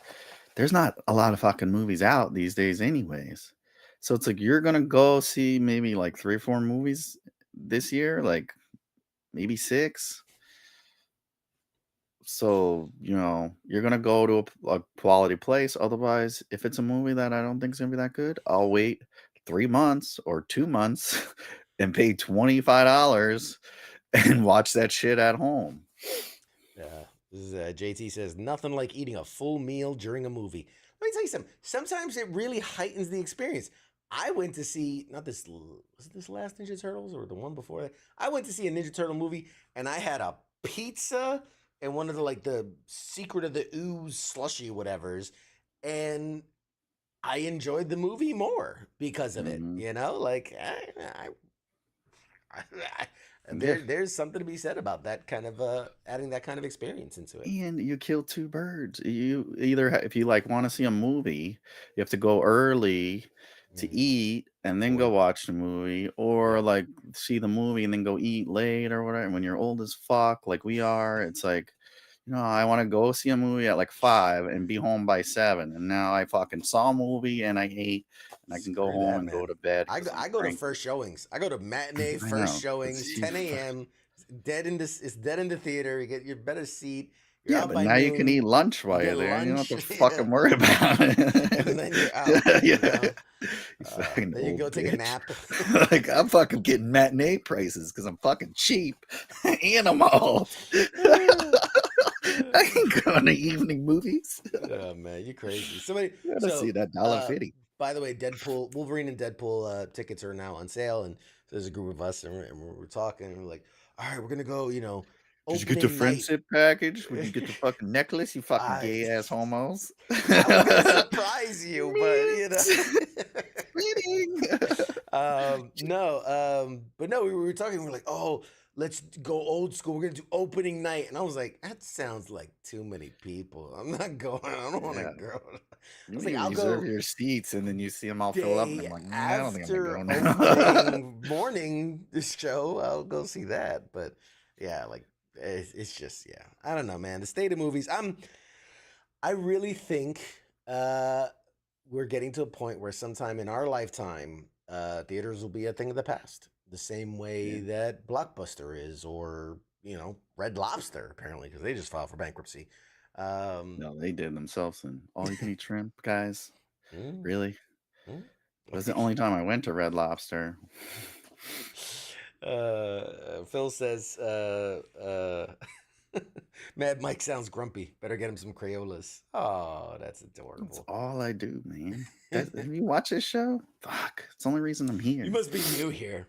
there's not a lot of fucking movies out these days anyways. So it's like you're gonna go see maybe like 3 or 4 movies this year, like maybe 6. So, you're gonna go to a quality place. Otherwise, if it's a movie that I don't think is gonna be that good, I'll wait 3 months or 2 months and pay $25 and watch that shit at home. this is JT says nothing like eating a full meal during a movie. Let me tell you something. Sometimes it really heightens the experience. I went to see not this was it this last Ninja Turtles or the one before that. I went to see a Ninja Turtle movie and I had a pizza and one of the Secret of the Ooze slushy whatevers, and I enjoyed the movie more because of it. Mhm. You know, like I, Yeah. there's something to be said about that kind of adding that kind of experience into it. And you kill 2 birds. You either if you, like, wanna see a movie, you have to go early to eat and then go watch the movie, or like see the movie and then go eat late or whatever. When you're old as fuck, like we are, it's like, I want to go see a movie at like 5 and be home by 7. And now I fucking saw a movie and I ate, and I can go Screw home that, and man. go to bed. I 'cause I'm go to cranky. first showings. I go to matinee I first know, showings, it's 10 a.m. It's dead in the theater. You get your better seat. You're Yeah, out but by now you can noon. eat lunch while get you're there. You don't have to lunch, fucking yeah. worry about it. And then you're out. You know? You fucking Then you old go take a bitch. nap. Like, I'm fucking getting matinee prices because I'm fucking cheap and I'm old. I ain't going to evening movies. Oh man, you crazy. Somebody You gotta see that $1.50. by the way, Wolverine and Deadpool tickets are now on sale, and there's a group of us, and we're talking, and we're like, all right, we're gonna go, Did you get the opening night. friendship package? Would you get the fucking necklace, you fucking I- gay ass homos? I was gonna surprise you, but but no, we were talking. We're like, oh, let's go old school. We're gonna do opening night, and I was like, that sounds like too many people. I'm not going. I don't want to Yeah. go. I was You like, I'll reserve go your seats and then you see them all fill up, and day I'm like, I don't think I'm after gonna go now. opening morning show. I'll go see that. But yeah, like it's just I don't know, man. The state of movies. I really think we're getting to a point where sometime in our lifetime, theaters will be a thing of the past. The same way that Blockbuster is, or Red Lobster, apparently, because they just filed for bankruptcy. No, they did themselves. And all you can eat shrimp, guys. Really? That's the only time I went to Red Lobster. Phil says, Mad Mike sounds grumpy. Better get him some Crayolas. Oh, that's adorable. That's all I do, man. Have you watched this show? Fuck. It's the only reason I'm here. You must be new here.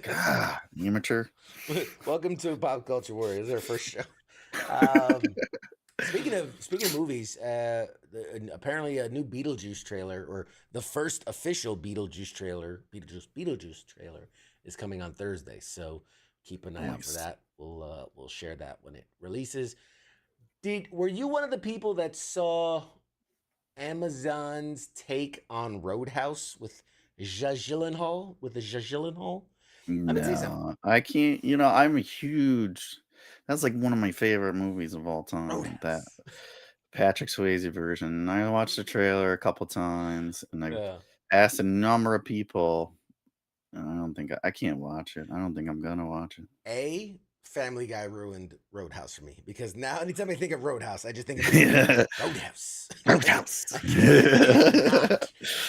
God, amateur. Welcome to Pop Culture Warriors, our first show. Speaking of movies, apparently a new Beetlejuice trailer, or the first official Beetlejuice trailer, is coming on Thursday. So keep an eye out for that. We'll share that when it releases. Were you one of the people that saw Amazon's take on Roadhouse with Jake Gyllenhaal? No, I can't. I'm a huge. That's like one of my favorite movies of all time. Roadhouse. That Patrick Swayze version. I watched the trailer a couple times, and I asked a number of people. I don't think I can't watch it. I don't think I'm gonna watch it. Family Guy ruined Roadhouse for me, because now anytime I think of Roadhouse, I just think of Roadhouse.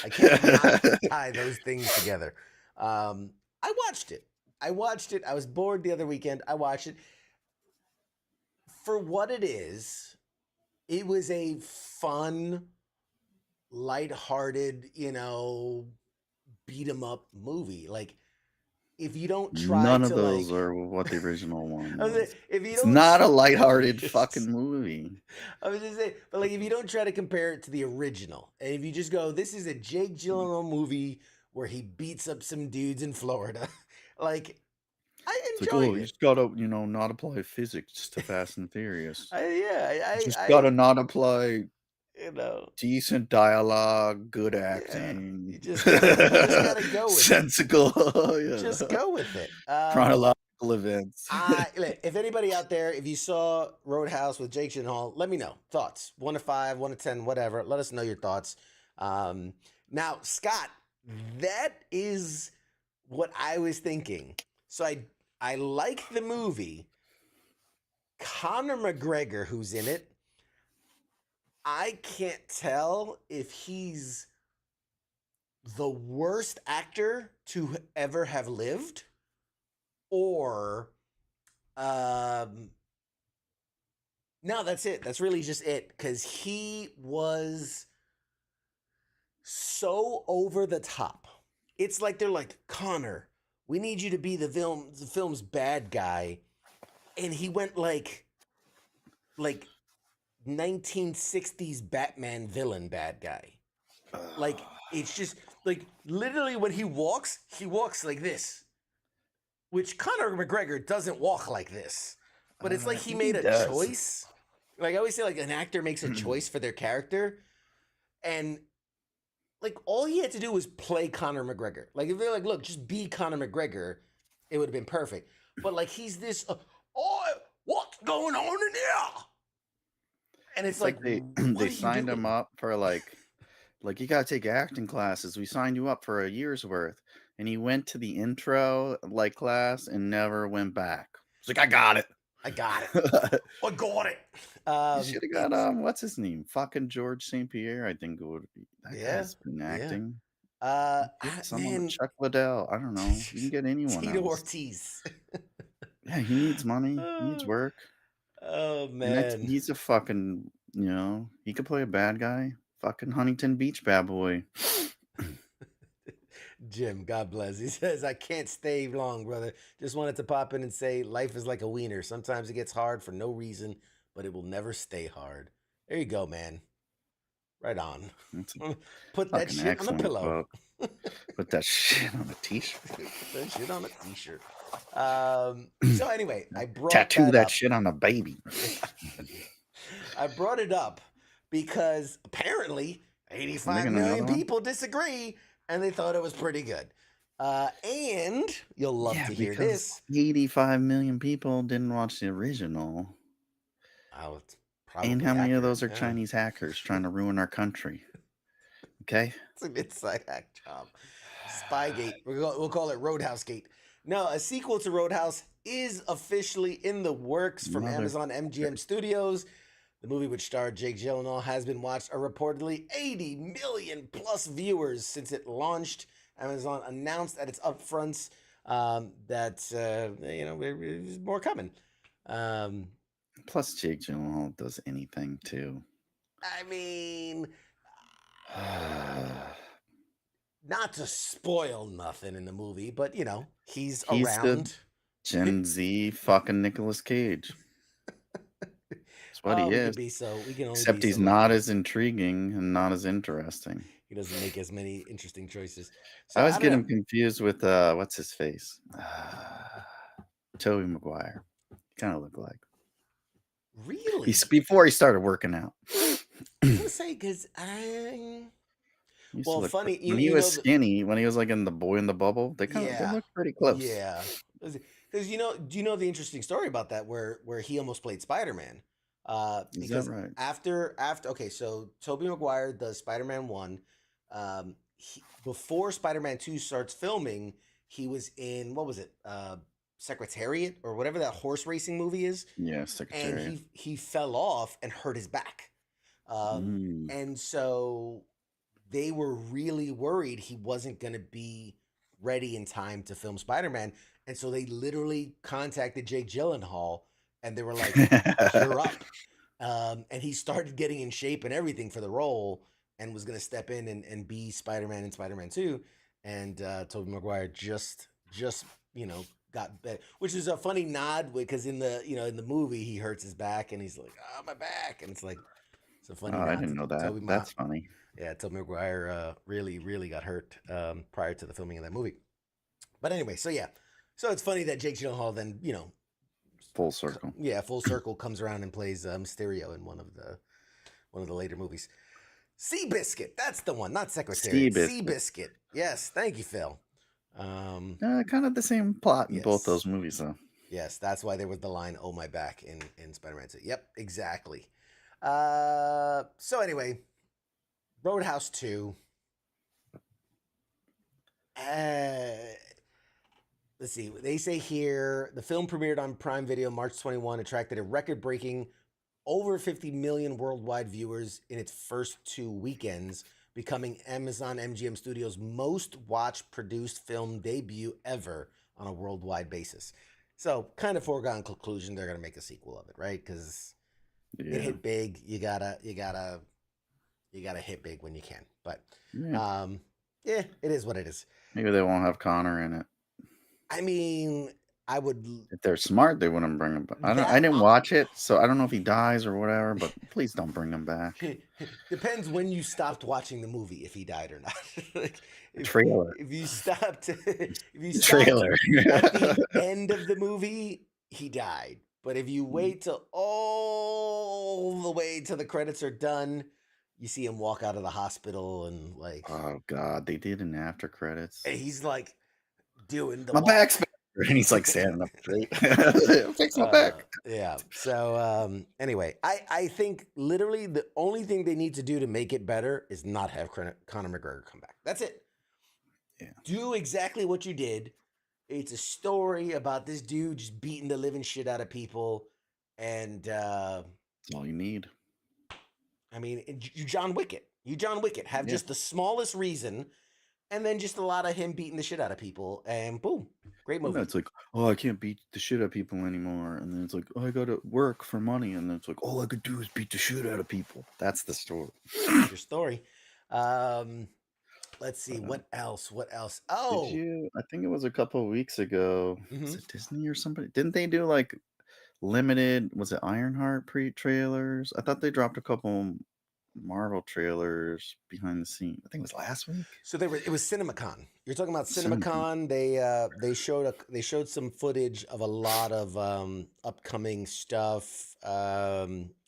I cannot tie those things together. I watched it. I was bored the other weekend. I watched it. For what it is, it was a fun, lighthearted, beat 'em up movie. Like, if you don't try None to, of those are what the original one was. If you It's don't, not a lighthearted fucking movie. I was just saying, but like, if you don't try to compare it to the original, and if you just go, this is a Jake Gyllenhaal movie where he beats up some dudes in Florida, like, I It's enjoy like, you it. just gotta, not apply physics to Fast and Furious. I just gotta not apply you know, decent dialogue, good acting. you just gotta go with sensical. it. Just go with it. Chronological events. If anybody out there, if you saw Roadhouse with Jake Gyllenhaal, let me know. Thoughts. 1 to 5, 1 to 10, whatever. Let us know your thoughts. Now, Scott, that is what I was thinking. So I like the movie. Conor McGregor, who's in it, I can't tell if he's the worst actor to ever have lived, or no, that's it. That's really just it, because he was so over the top. It's like they're like, Conor, we need you to be the film's bad guy, and he went like 1960s Batman villain bad guy. Like, it's just like, literally when he walks like this, which Conor McGregor doesn't walk like this, but it's like he made a choice. Like I always say, like an actor makes a choice for their character, and like all he had to do was play Conor McGregor. Like if they're like, look, just be Conor McGregor, it would have been perfect. But like he's this, oh, what's going on in here? And it's like they what they are you signed him doing? up for like you gotta take acting classes. We signed you up for a year's worth, and he went to the intro class and never went back. It's like I got it. I got it. I got it. You should have got what's his name? Fucking George St. Pierre. I think it would be. That Yeah, guy's been acting. Get someone, man, Chuck Liddell. I don't know. You can get anyone Tito else. Ortiz. Yeah, he needs money. He needs work. Oh And man, he's a fucking, he could play a bad guy. Fucking Huntington Beach bad boy. Jim, God bless. He says, I can't stay long, brother. Just wanted to pop in and say life is like a wiener. Sometimes it gets hard for no reason, but it will never stay hard. There you go, man. Right on. That's a Put that fucking shit on a excellent pillow. quote. Put that shit on a t-shirt. Put that shit on a t-shirt. So anyway, I brought Tattoo that up. shit on a baby. I brought it up because apparently 85 Making million another one? people disagree, and they thought it was pretty good. And you'll love to hear this. 85 million people didn't watch the original. Oh, it's probably And how many of accurate, those are yeah. Chinese hackers trying to ruin our country? Okay. It's an inside hack job. Spygate. We'll call it Roadhouse Gate. No, a sequel to Roadhouse is officially in the works from Mother- Amazon MGM Studios. The movie, which starred Jake Gyllenhaal, has been watched a reportedly 80 million plus viewers since it launched. Amazon announced at its upfronts that there's more coming. Plus, Jake Gyllenhaal does anything too. I mean, not to spoil nothing in the movie, but he's He's around. Gen Z fucking Nicolas Cage. That's what he we can is. be we can only Except be he's so not lucky. as intriguing and not as interesting. He doesn't make as many interesting choices. I So always don't get know. him confused with what's his face? Tobey Maguire. Kind of look like. Really? Before he started working out. I was gonna say because Used to well, look funny. when he was skinny, when he was like in The Boy in the Bubble, they Yeah. look pretty close. Yeah, because do you know the interesting story about that where he almost played Spider-Man? Is Because that right? after okay, so Tobey Maguire does Spider-Man 1. Before Spider-Man 2 starts filming, he was in what was it? Secretariat or whatever that horse racing movie is. Yeah, Secretariat. And he fell off and hurt his back. And so they were really worried he wasn't going to be ready in time to film Spider-Man. And so they literally contacted Jake Gyllenhaal and they were like, you're up. And he started getting in shape and everything for the role and was going to step in and be Spider-Man in Spider-Man 2. And Tobey Maguire just got better, which is a funny nod because in the movie he hurts his back and he's like, oh, my back. And it's like, it's a funny nod. I didn't know that. That's funny. Yeah, Tobey Maguire really, really got hurt prior to the filming of that movie. But anyway, so it's funny that Jake Gyllenhaal then, Full circle. Yeah, full circle comes around and plays Mysterio in one of the later movies. Seabiscuit, that's the one, not Secretariat. Seabiscuit. Yes, thank you, Phil. Kind of the same plot in both those movies, though. Yes, that's why there was the line, "Oh my back" in Spider-Man 2. Yep, exactly. So anyway, Roadhouse 2. Let's see. They say here the film premiered on Prime Video March 21, attracted a record-breaking over 50 million worldwide viewers in its first 2 weekends, becoming Amazon MGM Studios' most watched produced film debut ever on a worldwide basis. So, kind of foregone conclusion, they're going to make a sequel of it, right? Because it hit big. You gotta hit big when you can. But it is what it is. Maybe they won't have Connor in it. I mean, I would. If they're smart, they wouldn't bring him back. I didn't watch it, so I don't know if he dies or whatever. But please don't bring him back. Depends when you stopped watching the movie, if he died or not. Trailer. If you stopped Trailer at the end of the movie, he died. But if you wait till all the way till the credits are done, You see him walk out of the hospital and like Oh God, they did in after credits. he's like doing the My walk. back's better. And he's like standing up straight. Fix my back. Yeah. So anyway, I think literally the only thing they need to do to make it better is not have Conor McGregor come back. That's it. Yeah. Do exactly what you did. It's a story about this dude just beating the living shit out of people, and That's all you need. I mean, you John Wick it. You John Wick it. Have Yeah. just the smallest reason, and then just a lot of him beating the shit out of people, and boom, great Well, movie. no, it's like, oh, I can't beat the shit out of people anymore. And then it's like, oh, I got to work for money. And then it's like, all I could do is beat the shit out of people. That's the story. That's your story. Let's see what else. What else? Oh, Did you? I think it was a couple of weeks ago. Was Mhm. it Disney or somebody? Didn't they do like limited? Was it Ironheart trailers? I thought they dropped a couple Marvel trailers behind the scenes. I think it was last week. so it was CinemaCon. You're talking about CinemaCon. CinemaCon. They showed some footage of a lot of upcoming stuff.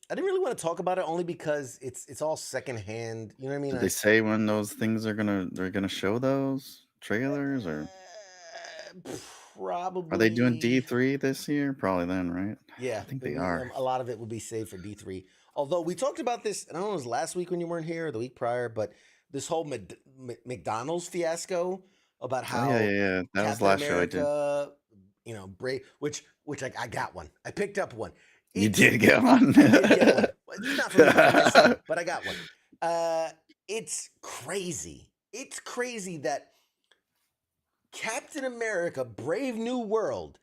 I didn't really want to talk about it only because it's all secondhand. You know what I mean? Did they say when those things they're gonna show those trailers, or Probably. are they doing D3 this year? Probably then, right? Yeah, I think they are. A lot of it will be saved for D3. Although we talked about this, I don't know, it was last week when you weren't here or the week prior, but this whole McDonald's fiasco about how Oh, yeah. That was Captain last show I did. America, Brave, which I got one. I picked up one. You did get one. I did get one. Well, it's not for me, for myself, but I got one. It's crazy. It's crazy that Captain America, Brave New World,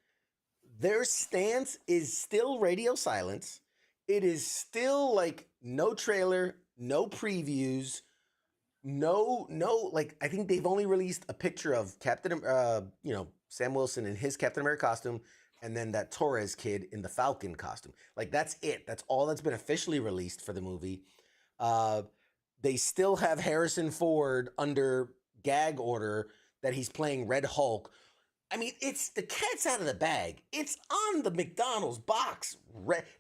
their stance is still radio silence. It is still like no trailer, no previews, no, like I think they've only released a picture of Sam Wilson in his Captain America costume, and then that Torres kid in the Falcon costume. Like that's it. That's all that's been officially released for the movie. They still have Harrison Ford under gag order that he's playing Red Hulk. I mean, it's the cat's out of the bag. It's on the McDonald's box.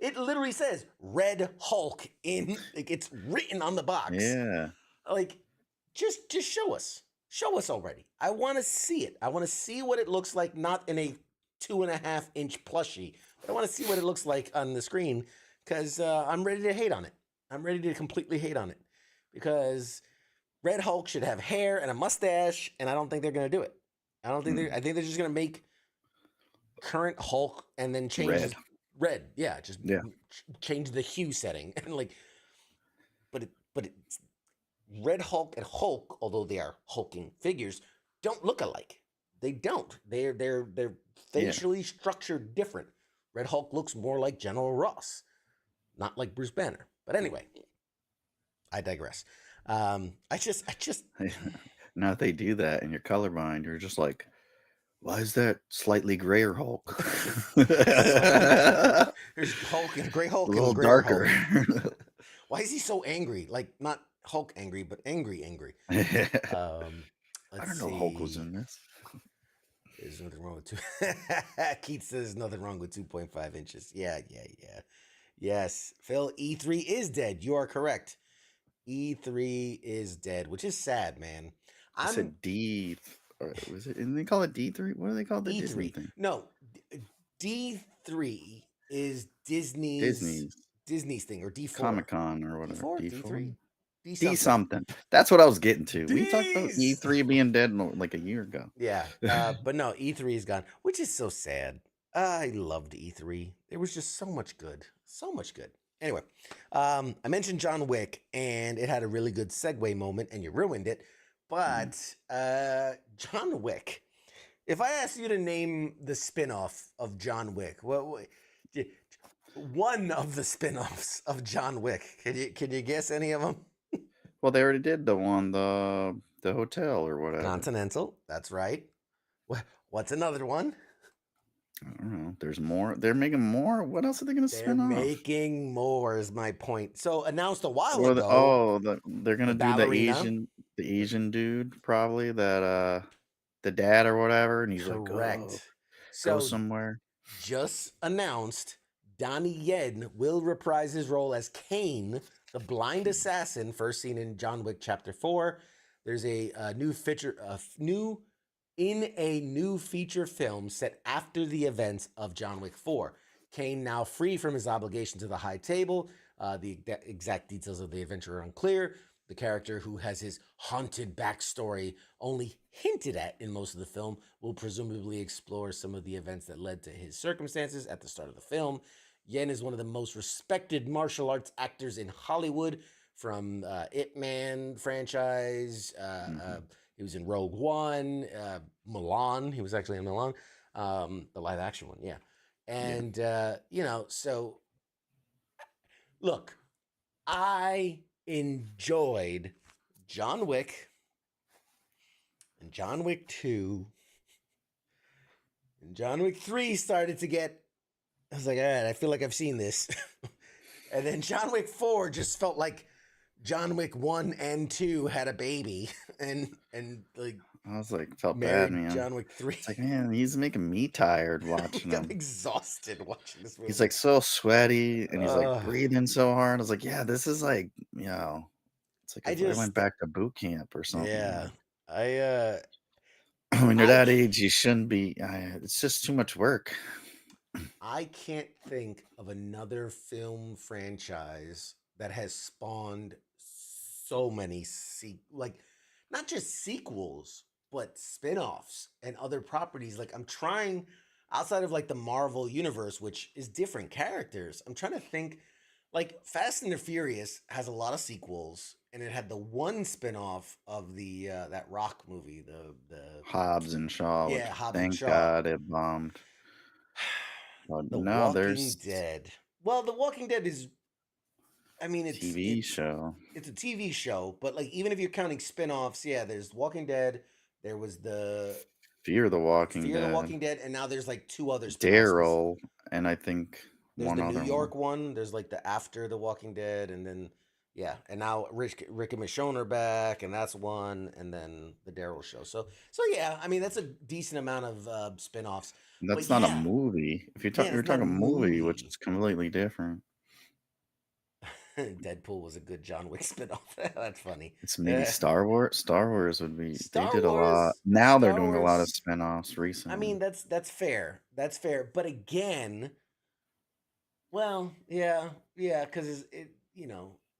It literally says Red Hulk it's written on the box. Yeah. Like, just show us. Show us already. I want to see it. I want to see what it looks like, not in a 2.5-inch plushie, but I want to see what it looks like on the screen because I'm ready to hate on it. I'm ready to completely hate on it because Red Hulk should have hair and a mustache, and I don't think they're going to do it. I don't think I think they're just going to make current Hulk and then change red. Yeah, change the hue setting and but it's Red Hulk and Hulk, although they are hulking figures, don't look alike. They don't. They're facially structured different. Red Hulk looks more like General Ross, not like Bruce Banner. But anyway, I digress. I just Now if they do that and you're colorblind, you're just like, why is that slightly grayer Hulk? There's Hulk and Gray Hulk. A little and Gray darker. Hulk. Why is he so angry? Like not Hulk angry, but angry. I Let's don't know Hulk was in this. There's nothing wrong with two. Keith says there's nothing wrong with 2.5 inches. Yeah. Yes, Phil, E3 is dead. You are correct. E3 is dead, which is sad, man. I said D. Or was it? Didn't they call it D3? What do they call the E3 Disney thing? No, D3 is Disney's thing, or D4. Comic-Con or whatever. D4? D3? D something. That's what I was getting to. We talked about E3 being dead like a year ago. Yeah, but no, E3 is gone, which is so sad. I loved E3. There was just so much good. Anyway, I mentioned John Wick, and it had a really good segue moment, and you ruined it. But John Wick, if I asked you to name the spinoff of John Wick, one of the spinoffs of John Wick, can you guess any of them? Well, they already did the one, the hotel or whatever. Continental, that's right. What's another one? I don't know. There's more. They're making more. What else are they going to spin off? They're making more is my point. So announced a while ago. They're going to do the Asian dude probably that the dad or whatever, and he's correct. Like, go somewhere. Just announced Donnie Yen will reprise his role as Kane The blind assassin, first seen in John Wick Chapter 4. There's a new feature film set after the events of John Wick 4. Kane, now free from his obligation to the High Table. The exact details of the adventure are unclear. The character, who has his haunted backstory only hinted at in most of the film, will presumably explore some of the events that led to his circumstances at the start of the film. Yen is one of the most respected martial arts actors in Hollywood, from Ip Man franchise. He was in Rogue One, Milan. He was actually in Milan, the live action one, yeah. And, so look, I enjoyed John Wick and John Wick 2. And John Wick 3 started to get, I was like, all right, I feel like I've seen this. And then John Wick 4 just felt like John Wick 1 and 2 had a baby. And like, I was like, felt bad, man. John Wick 3. It's like, man, he's making me tired watching him. I'm exhausted watching this movie. He's like so sweaty and he's like breathing so hard. I was like, yeah, this is like, it's like if I went back to boot camp or something. Yeah. When you're that age, you shouldn't be. It's just too much work. I can't think of another film franchise that has spawned so many not just sequels, but spin-offs and other properties. Like, I'm trying, outside of like the Marvel universe, which is different characters, I'm trying to think, like, Fast and the Furious has a lot of sequels, and it had the one spin-off of the that Rock movie, the Hobbs and Shaw. Yeah, Hobbs and thank Shaw. God it bombed. But The no, Walking Dead. Well, The Walking Dead is, I mean, it's TV show. It's a TV show, but like, even if you're counting spin-offs, yeah, there's Walking Dead. There was the Fear the Walking Fear Dead. the Walking Dead, and now there's like 2 other spin-offs. Daryl, and I think there's one the other New York one. There's like the After the Walking Dead, and then and now Rick and Michonne are back, and that's one, and then the Daryl show. So yeah, I mean, that's a decent amount of spin-offs. That's But not a movie. If you're talking, it's not a movie, which movie. is completely different. Deadpool was a good John Wick spin-off. That's funny. It's maybe Star Wars. Star Wars would be. Star They did a lot. Wars- Now they're Star doing a lot of Wars- spin-offs recently. I mean, that's fair. That's fair. But again, well, yeah, because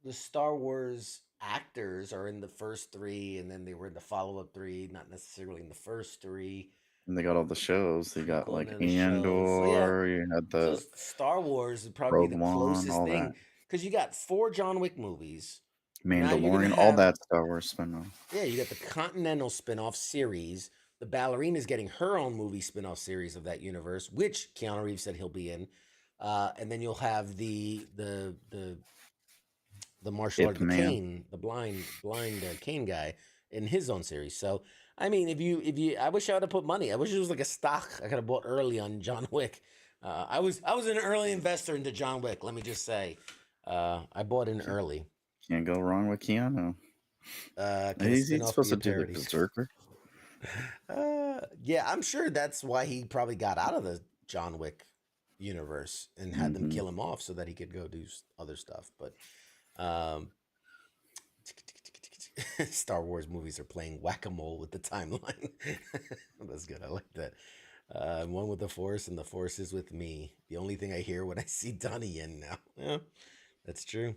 the Star Wars actors are in the first 3, and then they were in the follow-up 3, not necessarily in the first 3. and they got all the shows. They got Going like into the shows. Andor. You had So the Star Wars would probably be Rogue the One, closest all thing, that. because you got 4 John Wick movies. you're gonna Mandalorian, all have- that Star Wars spin-off. Yeah, you got the Continental spin-off series. The Ballerina's getting her own movie spin-off series of that universe, which Keanu Reeves said he'll be in. And then you'll have the martial Ip art, Man. Kane, the blind Kane guy, in his own series. So I mean, if you, I wish I would have put money. I wish it was like a stock I could have bought early on John Wick. I was an early investor into John Wick. Let me just say, I bought in early. Can't go wrong with Keanu. 'Cause He's spin-off supposed to be a do the parody. Berserker. Yeah, I'm sure that's why he probably got out of the John Wick universe and had them Mhm. kill him off so that he could go do other stuff. But Star Wars movies are playing whack-a-mole with the timeline. That's good. I like that. I'm one with the Force, and the Force is with me. The only thing I hear when I see Donnie Yen now. Yeah, that's true.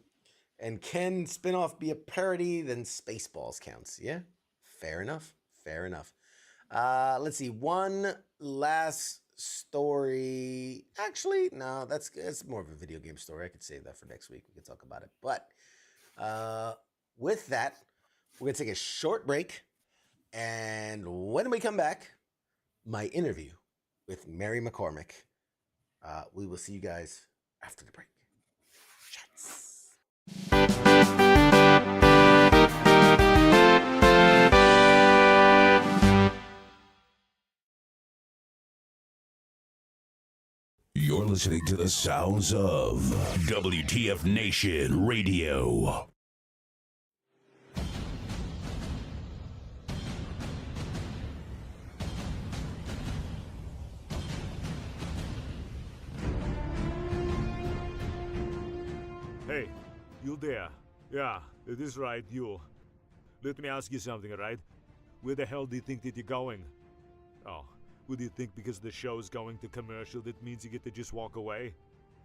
And can spin-off be a parody? Then Spaceballs counts. Yeah, fair enough. Fair enough. Let's see. One last story. Actually, no, it's more of a video game story. I could save that for next week. We could talk about it. But with that, we're going to take a short break. And when we come back, my interview with Mary McCormick. We will see you guys after the break. Chats. You're listening to the sounds of WTF Nation Radio. Hey, you there. Yeah, it is right, you. Let me ask you something, alright? Where the hell do you think that you're going? Oh, would you think because the show is going to commercial that means you get to just walk away?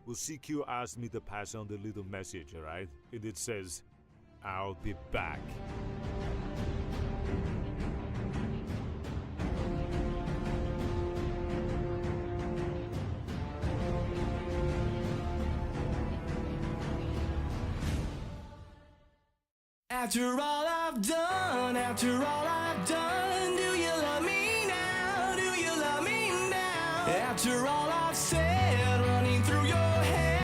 Well, CQ asked me to pass on the little message, alright? And it says, I'll be back. After all I've done, do you love me now? Do you love me now? After all I've said.